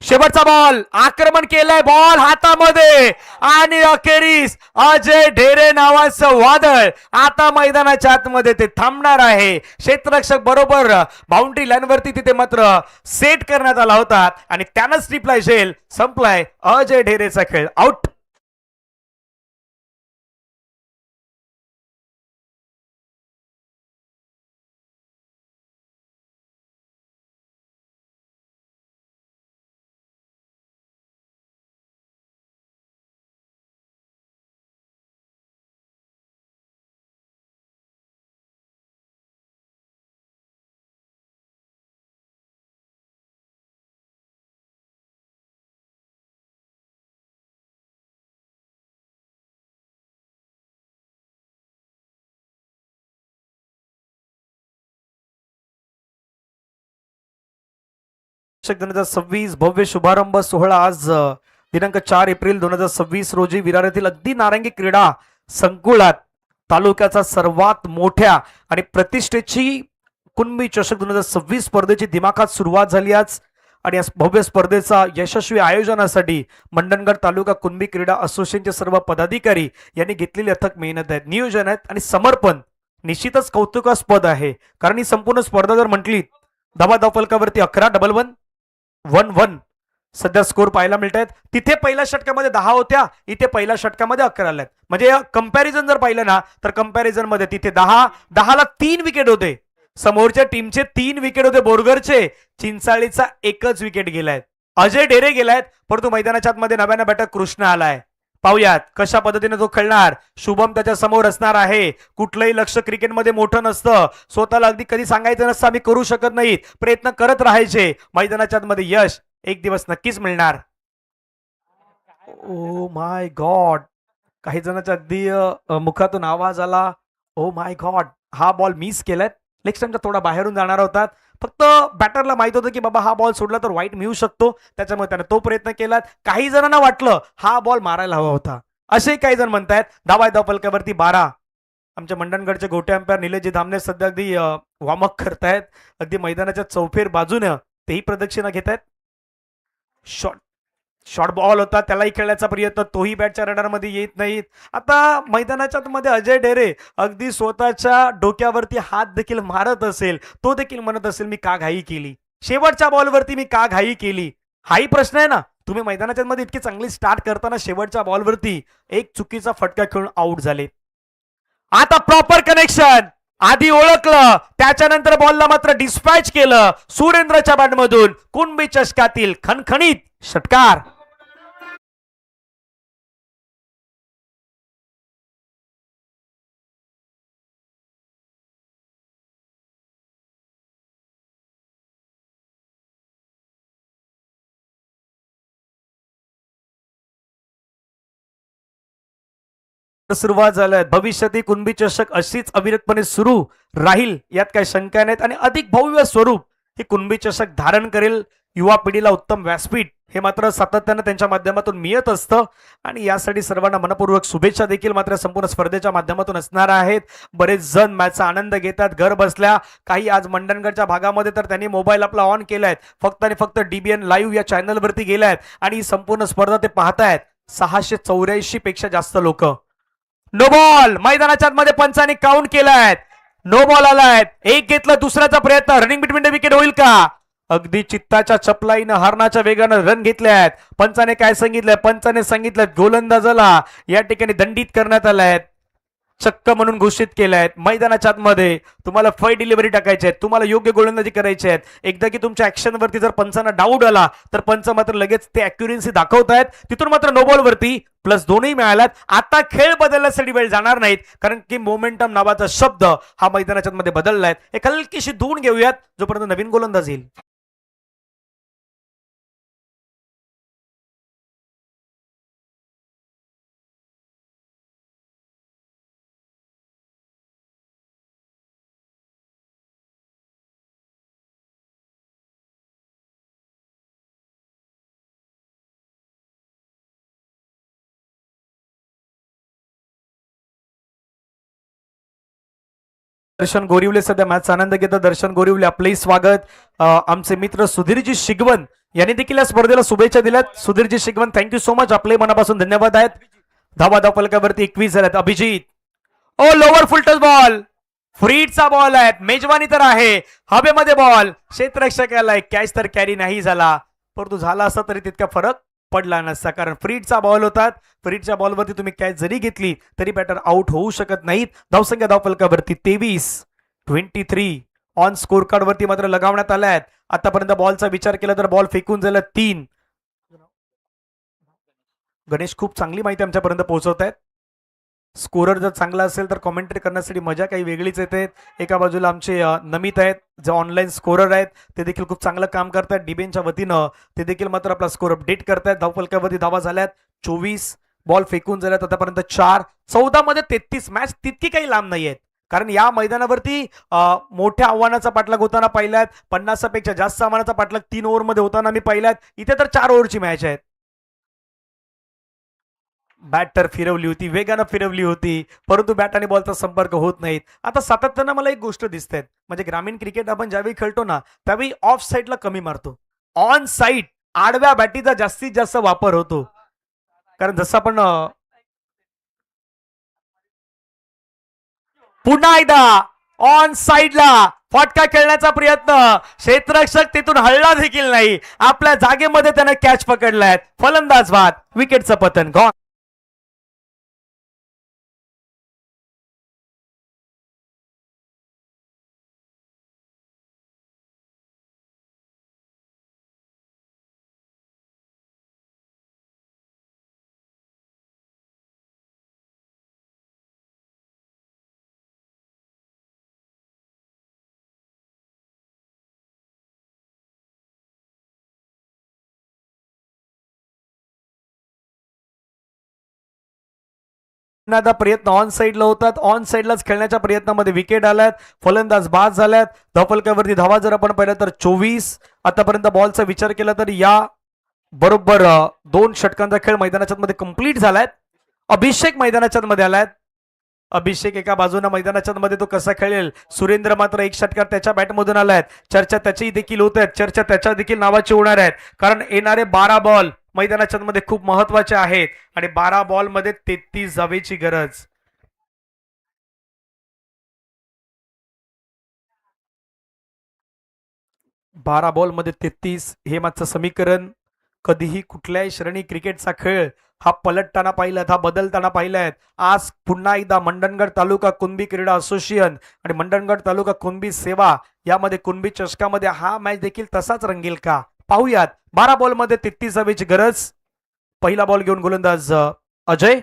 शेवटचा बॉल, आक्रमण केलंय, बॉल हातामध्ये आणि अखेरीस अजय ढेरे नावाचं वादळ आता मैदानाच्या आतमध्ये ते थांबणार आहे. क्षेत्ररक्षक बरोबर बाउंड्री लाईनवरती तिथे मात्र सेट करण्यात आला होता आणि त्यानंच स्ट्रिपला झेल संपलाय. अजय ढेरेचा खेळ आउट. चषक 2026 भव्य शुभारंभ सोहळा आज दिनांक 4 एप्रिल 2026 रोजी विरार येथील अगदी नारंगी क्रीडा संकुलात तालुक्याचा सर्वात मोठ्या आणि प्रतिष्ठेची कुणबी चषक 2026 स्पर्धेची दिमाखात सुरुवात झाली आज. आणि या भव्य स्पर्धेचा यशस्वी आयोजनासाठी मंडणगड तालुका कुणबी क्रीडा असोसिएशनचे सर्व पदाधिकारी यांनी घेतलेली अथक मेहनत आहे, नियोजन आहेत आणि समर्पण निश्चितच कौतुकास्पद आहे. कारण ही संपूर्ण स्पर्धा जर म्हटली, धावा धावफलकावरती 11 डबल 1-1 सध्या स्कोर पाहायला मिळत आहेत. तिथे पहिल्या षटकामध्ये 10 होत्या, इथे पहिल्या षटकामध्ये 11 आल्यात. म्हणजे कंपॅरिझन जर पाहिलं ना तर कंपॅरिझन मध्ये तिथे 10ला 3 विकेट होते, समोरच्या टीमचे 3 विकेट होते बोरगरचे, चिंचाळीचा 1च विकेट गेलाय. अजय ढेरे गेलायत, परंतु मैदानाच्या आतमध्ये नव्यानं बॅटर कृष्ण आलाय. पाहूयात कशा पद्धतीने तो खेळणार. शुभम त्याच्या समोर असणार आहे. कुठलंही लक्ष क्रिकेटमध्ये मोठं नसतं. स्वतःला अगदी कधी सांगायचं नसतं आम्ही करू शकत नाहीत, प्रयत्न करत राहायचे. मैदानाच्या आतमध्ये यश एक दिवस नक्कीच मिळणार. ओ माय गॉड, काही जणांच्या अगदी मुखातून आवाज आला, ओ माय गॉड, हा बॉल मिस केलाय. नेक्स्ट टाइमचा थोडा बाहेरून जाणार होतात. फक्त बॅटरला माहित होतं की बाबा हा बॉल सोडला तर वाईट मिळू शकतो, त्याच्यामुळे त्याने तो प्रयत्न केला. काही जणांना वाटलं हा बॉल मारायला हवा होता, असे काही जण म्हणतायत. धावा धाव फलकावरती 12. आमच्या मंडणगडचे गोटे अंपायर निलेशजी धामणे सध्या अगदी वॉर्मअप करतायत. अगदी मैदानाच्या चौफेर बाजूने तेही प्रदक्षिणा घेत आहेत. शॉट शॉर्ट बॉल होता, त्यालाही खेळण्याचा प्रयत्न, तोही बॅटच्या रडारमध्ये येत नाहीत. आता मैदानाच्या मध्ये अजय डेरे अगदी स्वतःच्या डोक्यावरती हात देखील मारत असेल, तो देखील म्हणत असेल मी का घाई केली, शेवटच्या बॉलवरती मी का घाई केली. हाही प्रश्न आहे ना. तुम्ही मैदानाच्या मध्ये इतकी चांगली स्टार्ट करताना शेवटच्या बॉलवरती एक चुकीचा फटका खेळून आउट झाले. आता प्रॉपर कनेक्शन, आधी ओळखलं, त्याच्यानंतर बॉलला मात्र डिस्पॅच केलं. सुरेंद्रच्या बॅटमधून कुणबी चषकातील खणखणीत षटकार. सुरुवात झाल्यात. भविष्यातील कुणबी चषक अशीच अविरतपणे सुरू राहील यात काही शंका नाहीत आणि अधिक भव्य स्वरूप ही कुणबी चषक धारण करेल. युवा पिढीला उत्तम व्यासपीठ हे मात्र सातत्यानं त्यांच्या माध्यमातून मिळत असतं आणि यासाठी सर्वांना मनपूर्वक शुभेच्छा देखील मात्र संपूर्ण स्पर्धेच्या माध्यमातून असणार आहेत. बरेच जण मॅचचा आनंद घेतात घर बसल्या. काही आज मंडणगडच्या भागामध्ये तर त्यांनी मोबाईल आपला ऑन केलाय, फक्त आणि फक्त डीबीएन लाईव्ह या चॅनलवरती गेलायत आणि ही संपूर्ण स्पर्धा ते पाहतायत. 684 पेक्षा जास्त लोक. नो बॉल, मैदानाच्या आतमध्ये पंचाने काउंट केलाय. नो बॉल आलाय. एक घेतलं, दुसऱ्याचा प्रयत्न, रनिंग बिटवीन द विकेट होईल का. अगदी चित्ताच्या चपलाईनं हरणाच्या वेगानं रन घेतल्यात. पंचाने काय सांगितलंय, पंचाने सांगितलं गोलंदाजाला या ठिकाणी दंडित करण्यात आलाय, चक्क म्हणून घोषित केलाय. मैदानाच्या आतमध्ये तुम्हाला फै डिलिव्हरी टाकायची आहे, तुम्हाला योग्य गोलंदाजी करायची आहे. एकदा की तुमच्या ऍक्शनवरती जर पंचांना डाऊट आला तर पंच मात्र लगेच ते अॅक्युरन्सी दाखवतायत. तिथून मात्र नो बॉलवरती +2 मिळाल्यात. आता खेळ बदलण्यासाठी वेळ जाणार नाहीत, कारण की मोमेंटम नावाचा शब्द हा मैदानाच्या मध्ये बदललाय. एक हलकीशी धून घेऊयात जोपर्यंत नवीन गोलंदाज येईल. दर्शन गोरिवले सध्या मॅचचा आनंद घेतात. दर्शन गोरिवले आपलंही स्वागत. आमचे मित्र सुधीरजी शिगवन यांनी देखील या स्पर्धेला शुभेच्छा दिल्यात. सुधीरजी शिगवन थँक्यू सो मच, आपले मनापासून धन्यवाद आहेत. धावा धाव फलकावरती 21 झाल्यात. अभिजित, ओ लोअर फुलटस बॉल, फ्रीडचा बॉल आहे, मेजवानी तर आहे, हवेमध्ये बॉल, क्षेत्ररक्षकाला कॅच तर कॅरी नाही झाला, परंतु झाला असता तरी तितका फरक पडला नसता, कारण फ्रीडचा बॉल होता. फ्रीडच्या बॉलवरती तुम्ही कॅच जरी घेतली तरी बॅटर आउट होऊ शकत नाहीत. धावसंख्या धावफलकावरती 23 ऑन स्कोर कार्ड वरती मात्र लगावण्यात आल्या आहेत. आतापर्यंत बॉलचा विचार केला तर बॉल फेकून झाला 3. गणेश खूप चांगली माहिती आमच्यापर्यंत पोहोचवत आहेत. स्कोरर जर चांगला असेल तर कॉमेंट्री करण्यासाठी मजा काही वेगळीच येते. एका बाजूला आमचे नमित आहेत जे ऑनलाईन स्कोरर आहेत, ते देखील खूप चांगलं काम करतात. डिबेनच्या वतीनं ते देखील मात्र आपला स्कोर अपडेट करतायत. धावफलकावरती धावा झाल्यात 24. बॉल फेकून झाल्यात आतापर्यंत 4. 14 मध्ये 33. मॅच तितकी काही लांब नाही आहेत, कारण या मैदानावरती मोठ्या आव्हानाचा पाठलाग होताना पाहिल्यात. 50 पेक्षा जास्त आव्हानाचा पाठलाग 3 ओव्हरमध्ये होताना मी पाहिल्यात. इथे तर 4 ओव्हरची मॅच आहे. बॅट तर फिरवली होती, वेगानं फिरवली होती, परंतु बॅट आणि बॉलचा संपर्क होत नाहीत. आता सातत्यानं मला एक गोष्ट दिसते, म्हणजे ग्रामीण क्रिकेट आपण ज्यावेळी खेळतो ना त्यावेळी ऑफ साईडला कमी मारतो, ऑन साईड आडव्या बॅटीचा जास्तीत जास्त वापर होतो. कारण जसं आपण पुन्हा एकदा ऑन साईडला फटका खेळण्याचा प्रयत्न, क्षेत्ररक्षक तिथून हलला देखील नाही, आपल्या जागेमध्ये त्याने कॅच पकडलाय. फलंदाज बाद, विकेटचं पतन गॉन. आता प्रयत्न ऑन साईडला होतात, ऑन साईडलाच खेळण्याच्या प्रयत्नामध्ये विकेट आल्यात, फलंदाज बाद झाल्यात. धावफलकावरती धावा जर आपण पाहिलं तर 24. आतापर्यंत बॉलचा विचार केला तर या बरोबर 2 षटकांचा खेळ मैदानाच्या मध्ये कंप्लीट झालाय. अभिषेक मैदानाच्या मध्ये आलाय. अभिषेक एका बाजूने मैदानाच्या मध्ये तो कसा खेळेल. सुरेंद्र मात्र एक षटकार त्याच्या बॅटमधून आलाय. चर्चा त्याची देखील होत आहेत, चर्चा त्याच्या देखील नावाची होणार आहेत, कारण येणारे 12 बॉल मैदानाच्या मध्ये खूप महत्वाचे आहेत आणि 12 बॉल मध्ये 33 धावेची गरज. बारा बॉल मध्ये 33 हे मागचं समीकरण. कधीही कुठल्याही श्रेणी क्रिकेटचा खेळ हा पलटताना पाहिलात, हा बदलताना पाहिलाय. आज पुन्हा एकदा मंडणगड तालुका कुणबी क्रीडा असोसिएशन आणि मंडणगड तालुका कुणबी सेवा यामध्ये कुणबी चषकामध्ये हा मॅच देखील तसाच रंगेल का पाहूयात. 12 बॉल मध्ये 33 धावेची गरज. पहिला बॉल घेऊन गोलंदाज Ajay.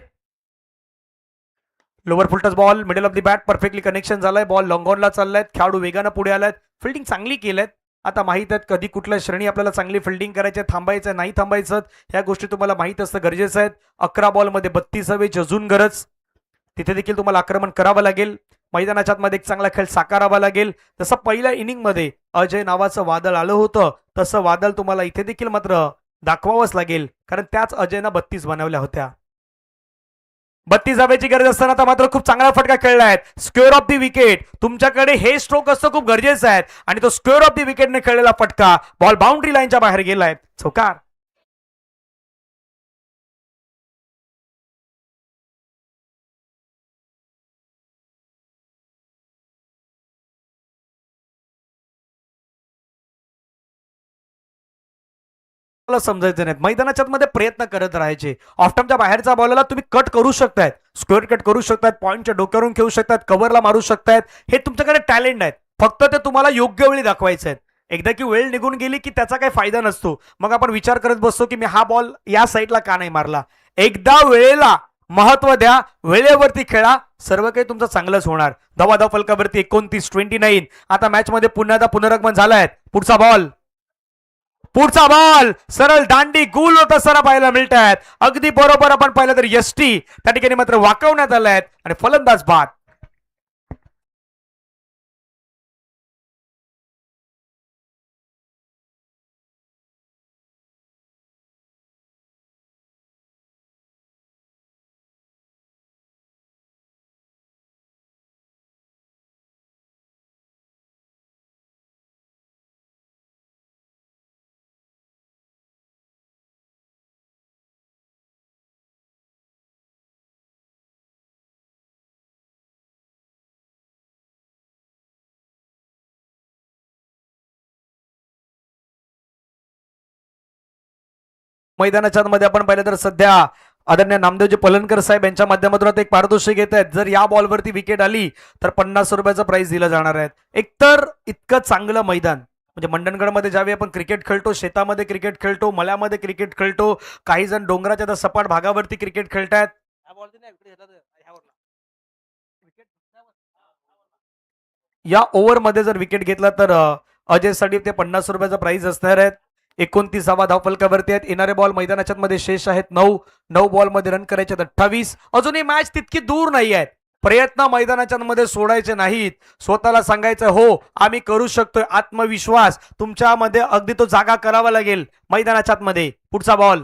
Lower full toss ball, middle of the bat, perfectly connection झालंय. बॉल लॉंग ऑनला चाललाय, खेळाडू वेगानं पुढे आलायत, फिल्डिंग चांगली केलेत. आता माहित आहेत कधी कुठल्या श्रेणी आपल्याला चांगली फिल्डिंग करायची, थांबायचं नाही थांबायचं ह्या गोष्टी तुम्हाला माहित असतं, गरजेचं आहेत. 11 बॉल मध्ये 32 धावेची अजून गरज. तिथे देखील तुम्हाला आक्रमण करावं लागेल, मैदानाच्या मध्ये एक चांगला खेळ साकारावा लागेल. जसं पहिल्या इनिंग मध्ये अजय नावाचं वादळ आलं होतं तसं वादळ तुम्हाला इथे देखील मात्र दाखवावंच लागेल, कारण त्याच अजयनं 32 बनवल्या होत्या. 32 धावेची गरज असताना आता मात्र खूप चांगला फटका खेळलाय. स्क्वेअर ऑफ द विकेट, तुमच्याकडे हे स्ट्रोक असतं खूप गरजेचं आहे आणि तो स्क्वेअर ऑफ द विकेटने खेळलेला फटका बॉल बाउंड्री लाईनच्या बाहेर गेलाय. चौकार. समजायचं नाही, मैदानाच्या मध्ये प्रयत्न करत राहायचे. ऑफ्टमच्या बाहेरचा बॉलला तुम्ही कट करू शकतायत, स्क्वेअर कट करू शकतात, पॉईंटच्या डोक्यावरून खेळू शकतात, कव्हरला मारू शकतायत. हे तुमच्याकडे टॅलेंट आहेत, फक्त ते तुम्हाला योग्य वेळी दाखवायचे आहेत. एकदा की वेळ निघून गेली की त्याचा काही फायदा नसतो. मग आपण विचार करत बसतो की मी हा बॉल या साईडला का नाही मारला. एकदा वेळेला महत्व द्या, वेळेवरती खेळा, सर्व काही तुमचं चांगलंच होणार. धाव फलकावरती 29. आता मॅच मध्ये पुन्हा एकदा पुनरागमन झालंय. पुढचा बॉल सरळ दांडी गुल होत असताना पाहायला मिळत आहेत. अगदी बरोबर आपण पाहिलं तर यष्टी त्या ठिकाणी मात्र वाकवण्यात आल्या आहेत आणि फलंदाज बाद. मैदानाच्या मध्ये आपण पाहिलं तर सध्या आदरणीय नामदेवजी पलनकर साहेब यांच्या माध्यमातून आता एक पारितोषिक घेत आहेत. जर या बॉलवरती विकेट आली तर 50 रुपयाचं प्राइस दिलं जाणार आहे. एकतर इतकं चांगलं मैदान, म्हणजे मंडणगडमध्ये ज्यावेळी आपण क्रिकेट खेळतो, शेतामध्ये क्रिकेट खेळतो, मळ्यामध्ये क्रिकेट खेळतो, काही जण डोंगराच्या त्या सपाट भागावरती क्रिकेट खेळतायत. या ओव्हरमध्ये जर विकेट घेतला तर अजयसाठी ते 50 रुपयाचा प्राइस असणार आहेत. 29वा धावफलकावरती आहेत. येणारे बॉल मैदानाच्या मध्ये शेष आहेत 9 बॉल मध्ये रन करायचे 28. अजूनही मॅच तितकी दूर नाही आहेत. प्रयत्न मैदानाच्या मध्ये सोडायचे नाहीत. स्वतःला सांगायचं हो आम्ही करू शकतोय. आत्मविश्वास तुमच्यामध्ये अगदी तो जागा करावा लागेल मैदानाच्या मध्ये. पुढचा बॉल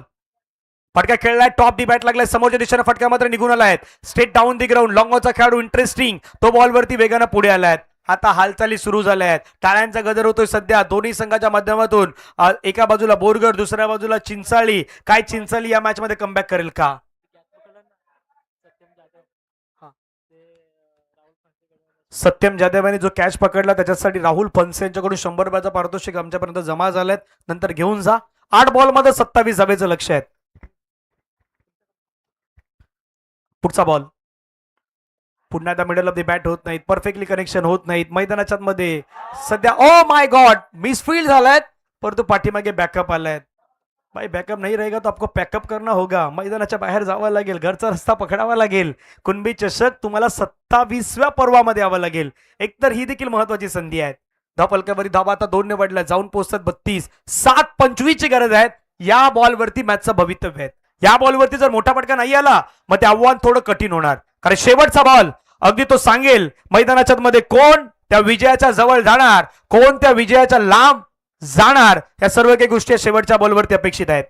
फटका खेळलाय, टॉप दी बॅट लागलाय, समोरच्या दिशेने फटका मात्र निघून आलाय. स्ट्रेट डाऊन दी ग्राउंड, लॉंगचा खेळाडू इंटरेस्टिंग तो बॉलवरती वेगानं पुढे आलाय. आता हालचाली सुरू झाल्या आहेत. टाळ्यांचा गजर होतोय सध्या दोन्ही संघाच्या माध्यमातून. एका बाजूला बोरगड, दुसऱ्या बाजूला चिंचाळी. काय चिंचाळी या मॅच मध्ये कमबॅक करेल का? सत्यम जाधव यांनी जो कॅच पकडला त्याच्यासाठी राहुल फनसे यांच्याकडून 100 रुपयाचा पारितोषिक आमच्यापर्यंत जमा झालेत. नंतर घेऊन जा. 8 बॉल मध्ये 27 धावेचं लक्ष आहे. पुढचा बॉल पुन्हा एकदा मिडल ऑफ द बॅट होत नाहीत, परफेक्टली कनेक्शन होत नाहीत. मैदानाच्या मध्ये सध्या ओ माय गॉड मिसफील्ड झालाय, परंतु पाठीमागे बॅकअप आलाय. भाई बॅकअप नहीं रहेगा तो आपको पैकअप करना होगा. मैदानाच्या बाहेर जावं लागेल, घरचा रस्ता पकडावा लागेल. कुणबी चषक तुम्हाला 27व्या पर्वामध्ये यावं लागेल. एकतर ही देखील महत्वाची संधी आहे. धावफलकावरती धावा आता 2 ने वाढल्या, जाऊन पोहोचतात 32. 7-25 ची गरज आहे. या बॉलवरती मॅचचं भवितव्य आहे. या बॉलवरती जर मोठा फटका नाही आला मग ते आव्हान थोडं कठीण होणार, कारण शेवटचा बॉल अगदी तो सांगेल मैदानाच्या मध्ये कोण त्या विजयाच्या जवळ जाणार, कोण त्या विजयाच्या लांब जाणार. या सर्व काही गोष्टी शेवटच्या बॉलवरती अपेक्षित आहेत.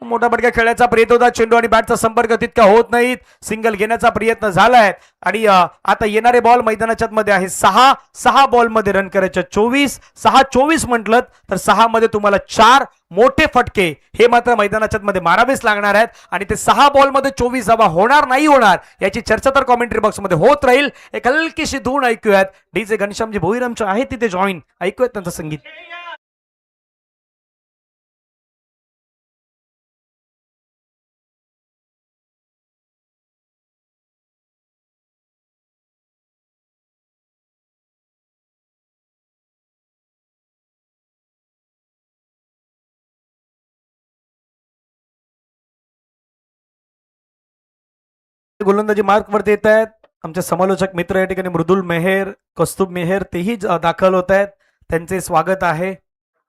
मोठा फटका खेळण्याचा प्रयत्न होता, चेंडू आणि बॅटचा संपर्क तितका होत नाहीत. सिंगल घेण्याचा प्रयत्न झालाय आणि आता येणारे बॉल मैदानाच्या मध्ये आहे 6 बॉल मध्ये रन करायचे 24 म्हटलं तर 6 मध्ये तुम्हाला 4 मोठे फटके हे मात्र मैदानाच्या मध्ये मारावेच लागणार आहेत. आणि ते 6 बॉल मध्ये 24 धावा होणार नाही होणार याची चर्चा तर कॉमेंट्री बॉक्स मध्ये होत राहील. एक हलकीशी धून ऐकूयात, डीजे घनश्यामजी भोईरमचे आहेत तिथे जॉईन, ऐकूयात त्यांचं संगीत. गोलंदाजी मार्क वरती येत आहेत. आमचे समालोचक मित्र या ठिकाणी मृदुल मेहर, कौस्तुभ मेहर तेही दाखल होत आहेत, त्यांचे स्वागत आहे.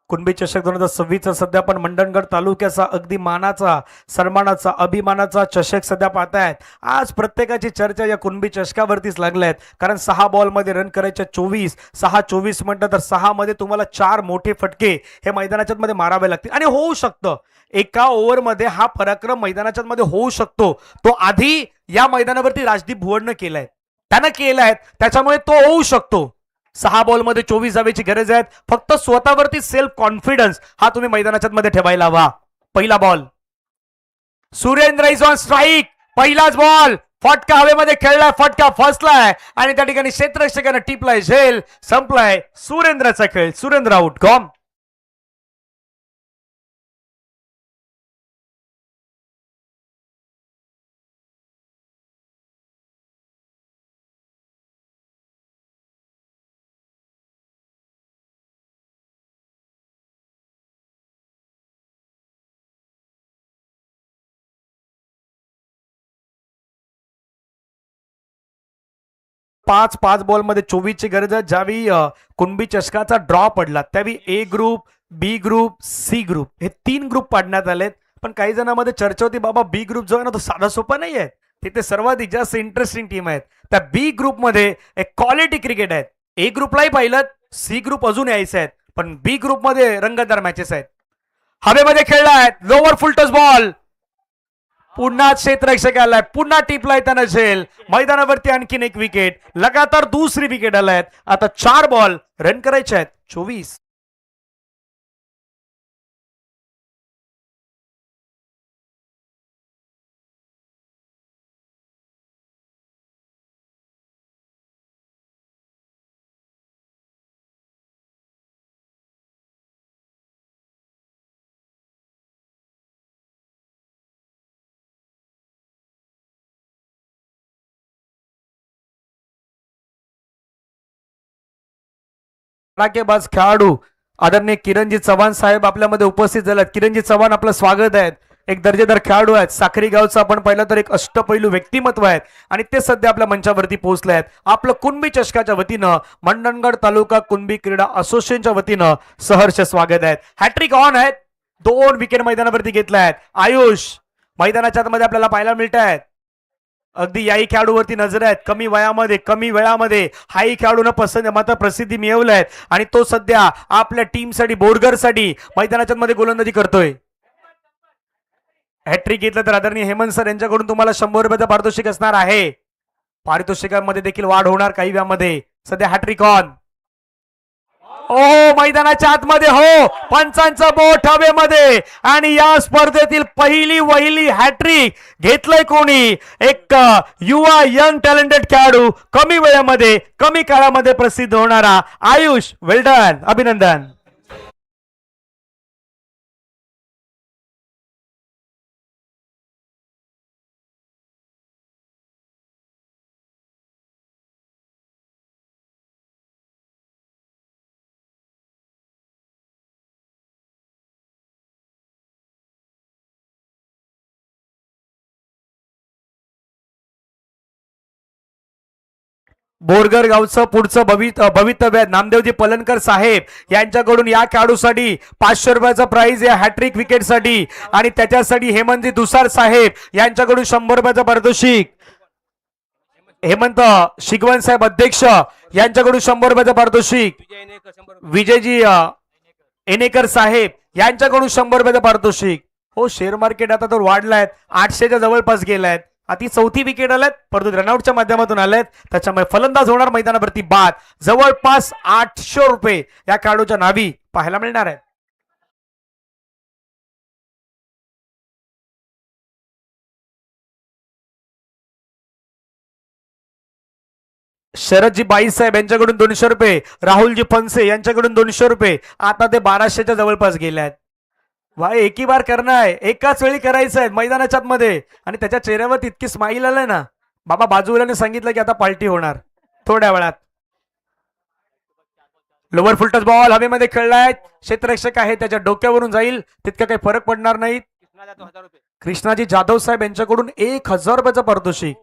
कुणबी चषक 2026 सध्या पण मंडणगड तालुक्याचा अगदी मानाचा, सन्मानाचा, अभिमानाचा चषक सध्या पाहतायत. आज प्रत्येकाची चर्चा या कुणबी चषकावरतीच लागल्या आहेत, कारण 6 बॉलमध्ये रन करायचे 24 म्हटलं तर 6 मध्ये तुम्हाला 4 मोठे फटके हे मैदानाच्या मध्ये मारावे लागतील. आणि होऊ शकतं एका ओव्हरमध्ये हा पराक्रम मैदानाच्या मध्ये होऊ शकतो. तो आधी या मैदानावरती राजदीप भुवननं केलाय, त्यानं केलाय, त्याच्यामुळे तो होऊ शकतो. 6 बॉलमध्ये 24 धावेची गरज आहे. फक्त स्वतःवरती सेल्फ कॉन्फिडन्स हा तुम्ही मैदानाच्या मध्ये ठेवायला हवा. पहिला ball, Surendra is on strike. पहिलाच बॉल, फटका हवेमध्ये खेळलाय, फटका फसलाय आणि त्या ठिकाणी क्षेत्ररक्षकाने टिपलाय झेल, संपलाय सुरेंद्रचा खेळ. सुरेंद्र आउट. गॉम. पाच बॉलमध्ये 24 ची गरज आहे. ज्यावेळी कुणबी चषकाचा ड्रॉ पडला त्यावेळी ए ग्रुप, बी ग्रुप, सी ग्रुप हे 3 ग्रुप पाडण्यात आलेत. पण काही जणांमध्ये चर्चा होती, बाबा बी ग्रुप जो आहे ना तो साधा सोपा नाही आहे, तिथे सर्वाधिक जास्त इंटरेस्टिंग टीम आहेत. त्या बी ग्रुपमध्ये एक क्वालिटी क्रिकेट आहेत. ए ग्रुपलाही पाहिलं, सी ग्रुप अजून यायचे आहेत, पण बी ग्रुपमध्ये रंगतदार मॅचेस आहेत. हवेमध्ये खेळलाय, लोवर फुलटस बॉल, पुन्हा क्षेत्ररक्षक आलाय, पुन्हा टिपलाय त्यानं झेल. मैदानावरती आणखीन एक विकेट, लगातार दुसरी विकेट आलाय. आता 4 बॉल रन करायचे आहेत 24. धडाकेबाज खेळाडू आदरणीय किरणजी चव्हाण साहेब आपल्यामध्ये उपस्थित झालेत. किरणजी चव्हाण आपलं स्वागत आहे. एक दर्जेदार खेळाडू आहेत, साखरी गावचा आपण पाहिलं तर एक अष्टपैलू व्यक्तिमत्व आहेत आणि ते सध्या आपल्या मंचावरती पोहोचले आहेत. आपलं कुणबी चषकाच्या वतीनं, मंडणगड तालुका कुणबी क्रीडा असोसिएशनच्या वतीनं सहर्ष स्वागत आहे. हॅट्रिक ऑन आहेत, 2 विकेट मैदानावरती घेतल्या आहेत. आयुष मैदानाच्या आतमध्ये आपल्याला पाहायला मिळत आहेत. अगदी याही खेळाडूवरती नजर आहेत. कमी वयामध्ये, कमी वेळामध्ये हाही खेळाडूनं पसंत मात्र प्रसिद्धी मिळवलाय आणि तो सध्या आपल्या टीमसाठी, बोरगरसाठी मैदानाच्या मध्ये गोलंदाजी करतोय. हॅट्रिक घेतलं तर आदरणीय हेमंत सर यांच्याकडून तुम्हाला 100 रुपयाचं पारितोषिक असणार आहे. पारितोषिकांमध्ये देखील वाढ होणार काही वेळामध्ये. सध्या हॅट्रिक ऑन. ओ मैदानाच्या आतमध्ये, हो पंचांचं बोट हवेमध्ये आणि या स्पर्धेतील पहिली वहिली हॅट्रिक घेतलंय कोणी? एक युवा यंग टॅलेंटेड खेळाडू, कमी वेळामध्ये, कमी काळामध्ये प्रसिद्ध होणारा आयुष. वेल डन, अभिनंदन. बोरगर गावचं पुढचं भवितव्य आहे. नामदेवजी पलनकर साहेब यांच्याकडून या खेळाडूसाठी 500 रुपयाचं प्राइज या हॅट्रिक विकेटसाठी आणि त्याच्यासाठी हेमंतजी दुसार साहेब यांच्याकडून 100 रुपयाचं पारितोषिक. हेमंत शिगवन साहेब अध्यक्ष यांच्याकडून 100 रुपयाचं पारितोषिक. विजयजी एनेकर साहेब यांच्याकडून 100 रुपयाचं पारितोषिक. हो, शेअर मार्केट आता तर वाढलाय, 800च्या जवळपास गेलाय. आता चौथी विकेट आल्यात परंतु रनआउटच्या माध्यमातून आल्यात, त्याच्यामुळे फलंदाज होणार मैदानावरती बाद. जवळपास 800 रुपये या खेळाडूच्या नावी पाहायला मिळणार आहेत. शरदजी बाई साहेब यांच्याकडून 200 रुपये. राहुलजी फनसे यांच्याकडून 200 रुपये. आता ते 1200च्या जवळपास गेले आहेत. भाई एकी बार करणं आहे, एकाच वेळी करायचं आहे मैदानाच्या मध्ये. आणि त्याच्या चेहऱ्यावर इतकी स्माईल आलाय ना, बाबा बाजूवाल्याने सांगितलं की आता पार्टी होणार थोड्या वेळात. लोअर फुलटस बॉल हवेमध्ये खेळलाय, क्षेत्ररक्षक आहे त्याच्या डोक्यावरून जाईल, तितका काही फरक पडणार नाही. कृष्णाजी जाधव साहेब यांच्याकडून 1000 रुपयाचं पारितोषिक.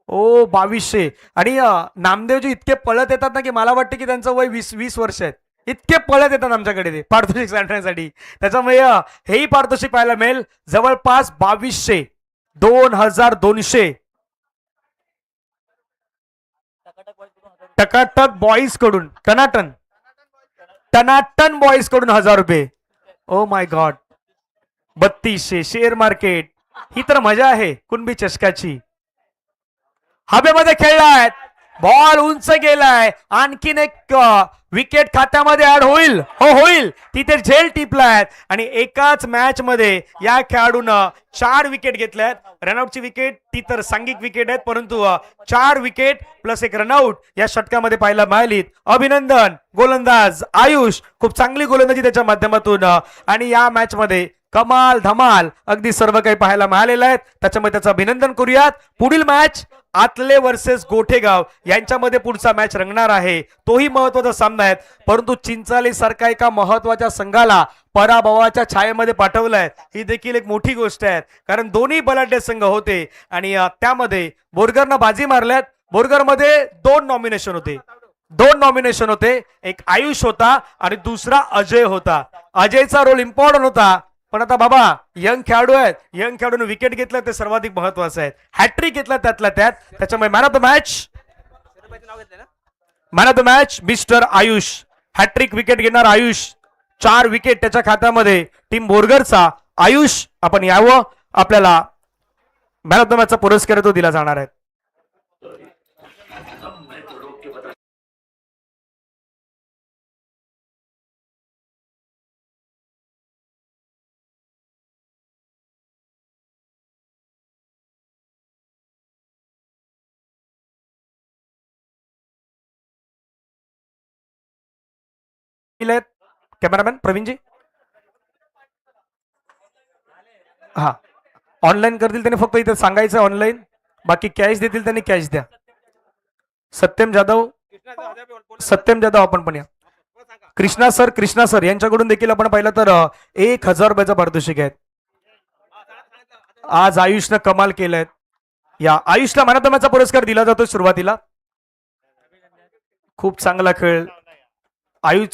ओ 2200. आणि नामदेवजी इतके पळत येतात ना की मला वाटतं की त्यांचं वय 20 वर्ष आहेत. इतके पळत येतात आमच्याकडे ते पारितोषिक सांगण्यासाठी. त्याच्यामुळे हेही पारितोषिक पाहायला मिळेल. जवळपास 2200, 2200 टकाटक बॉईज कडून, टनाटन बॉईज कडून 1000 रुपये. Oh my God. 3200 share market. ही तर मजा आहे कुणबी चषकाची. हवेमध्ये खेळलाय, बॉल उंच गेलाय, आणखीन एक विकेट खात्यामध्ये ऍड होईल. हो होईल. तिथे झेल टिपलाय आणि एकाच मॅच मध्ये या खेळाडून 4 विकेट घेतल्यात. रनआउटची विकेट ती तर सांघिक विकेट आहेत, परंतु 4 विकेट प्लस 1 रनआउट या षटकामध्ये पाहायला मिळालीत. अभिनंदन गोलंदाज आयुष, खूप चांगली गोलंदाजी त्याच्या माध्यमातून. आणि या मॅच मध्ये कमाल धमाल अगदी सर्व काही पाहायला मिळालेलं आहे, त्याच्यामुळे त्याचं अभिनंदन करूयात. पुढील मॅच आतले वर्सेस गोठेगाव यांच्यामध्ये पुढचा मॅच रंगणार आहे. तोही महत्वाचा सामना आहे, परंतु चिंचाली सारखा एका महत्वाच्या संघाला पराभवाच्या छायेमध्ये पाठवलंय ही देखील एक मोठी गोष्ट आहे. कारण दोन्ही बलाढ्य संघ होते आणि त्यामध्ये बोरगरनं बाजी मारल्यात. बोरगरमध्ये 2 नॉमिनेशन होते. एक आयुष होता आणि दुसरा अजय होता. अजयचा रोल इम्पॉर्टंट होता, पण आता बाबा यंग खेळाडू आहेत, यंग खेळाडून विकेट घेतलं ते सर्वाधिक महत्वाचं आहे. हॅट्रिक घेतला त्यातल्या त्यात, त्याच्यामुळे man of the match mister Ayush. Hattrick wicket घेणार आयुष. 4 विकेट त्याच्या खात्यामध्ये टीम बोरगरचा. आयुष आपण यावं, आपल्याला मॅन ऑफ द मॅचचा पुरस्कार तो दिला जाणार आहे. कॅमेरामॅन प्रवीणजी, हा ऑनलाईन करतील त्यांनी फक्त इथे सांगायचं ऑनलाईन, बाकी कॅश देतील त्यांनी कॅश द्या. सत्यम जाधव आपण पण या. कृष्णा सर यांच्याकडून देखील आपण पाहिलं तर 1000 रुपयाचं पारितोषिक आहे. आज आयुषनं कमाल केलंय. या आयुषला मॅन ऑफ द मॅचचा पुरस्कार दिला जातो सुरुवातीला. खूप चांगला खेळ आयुष.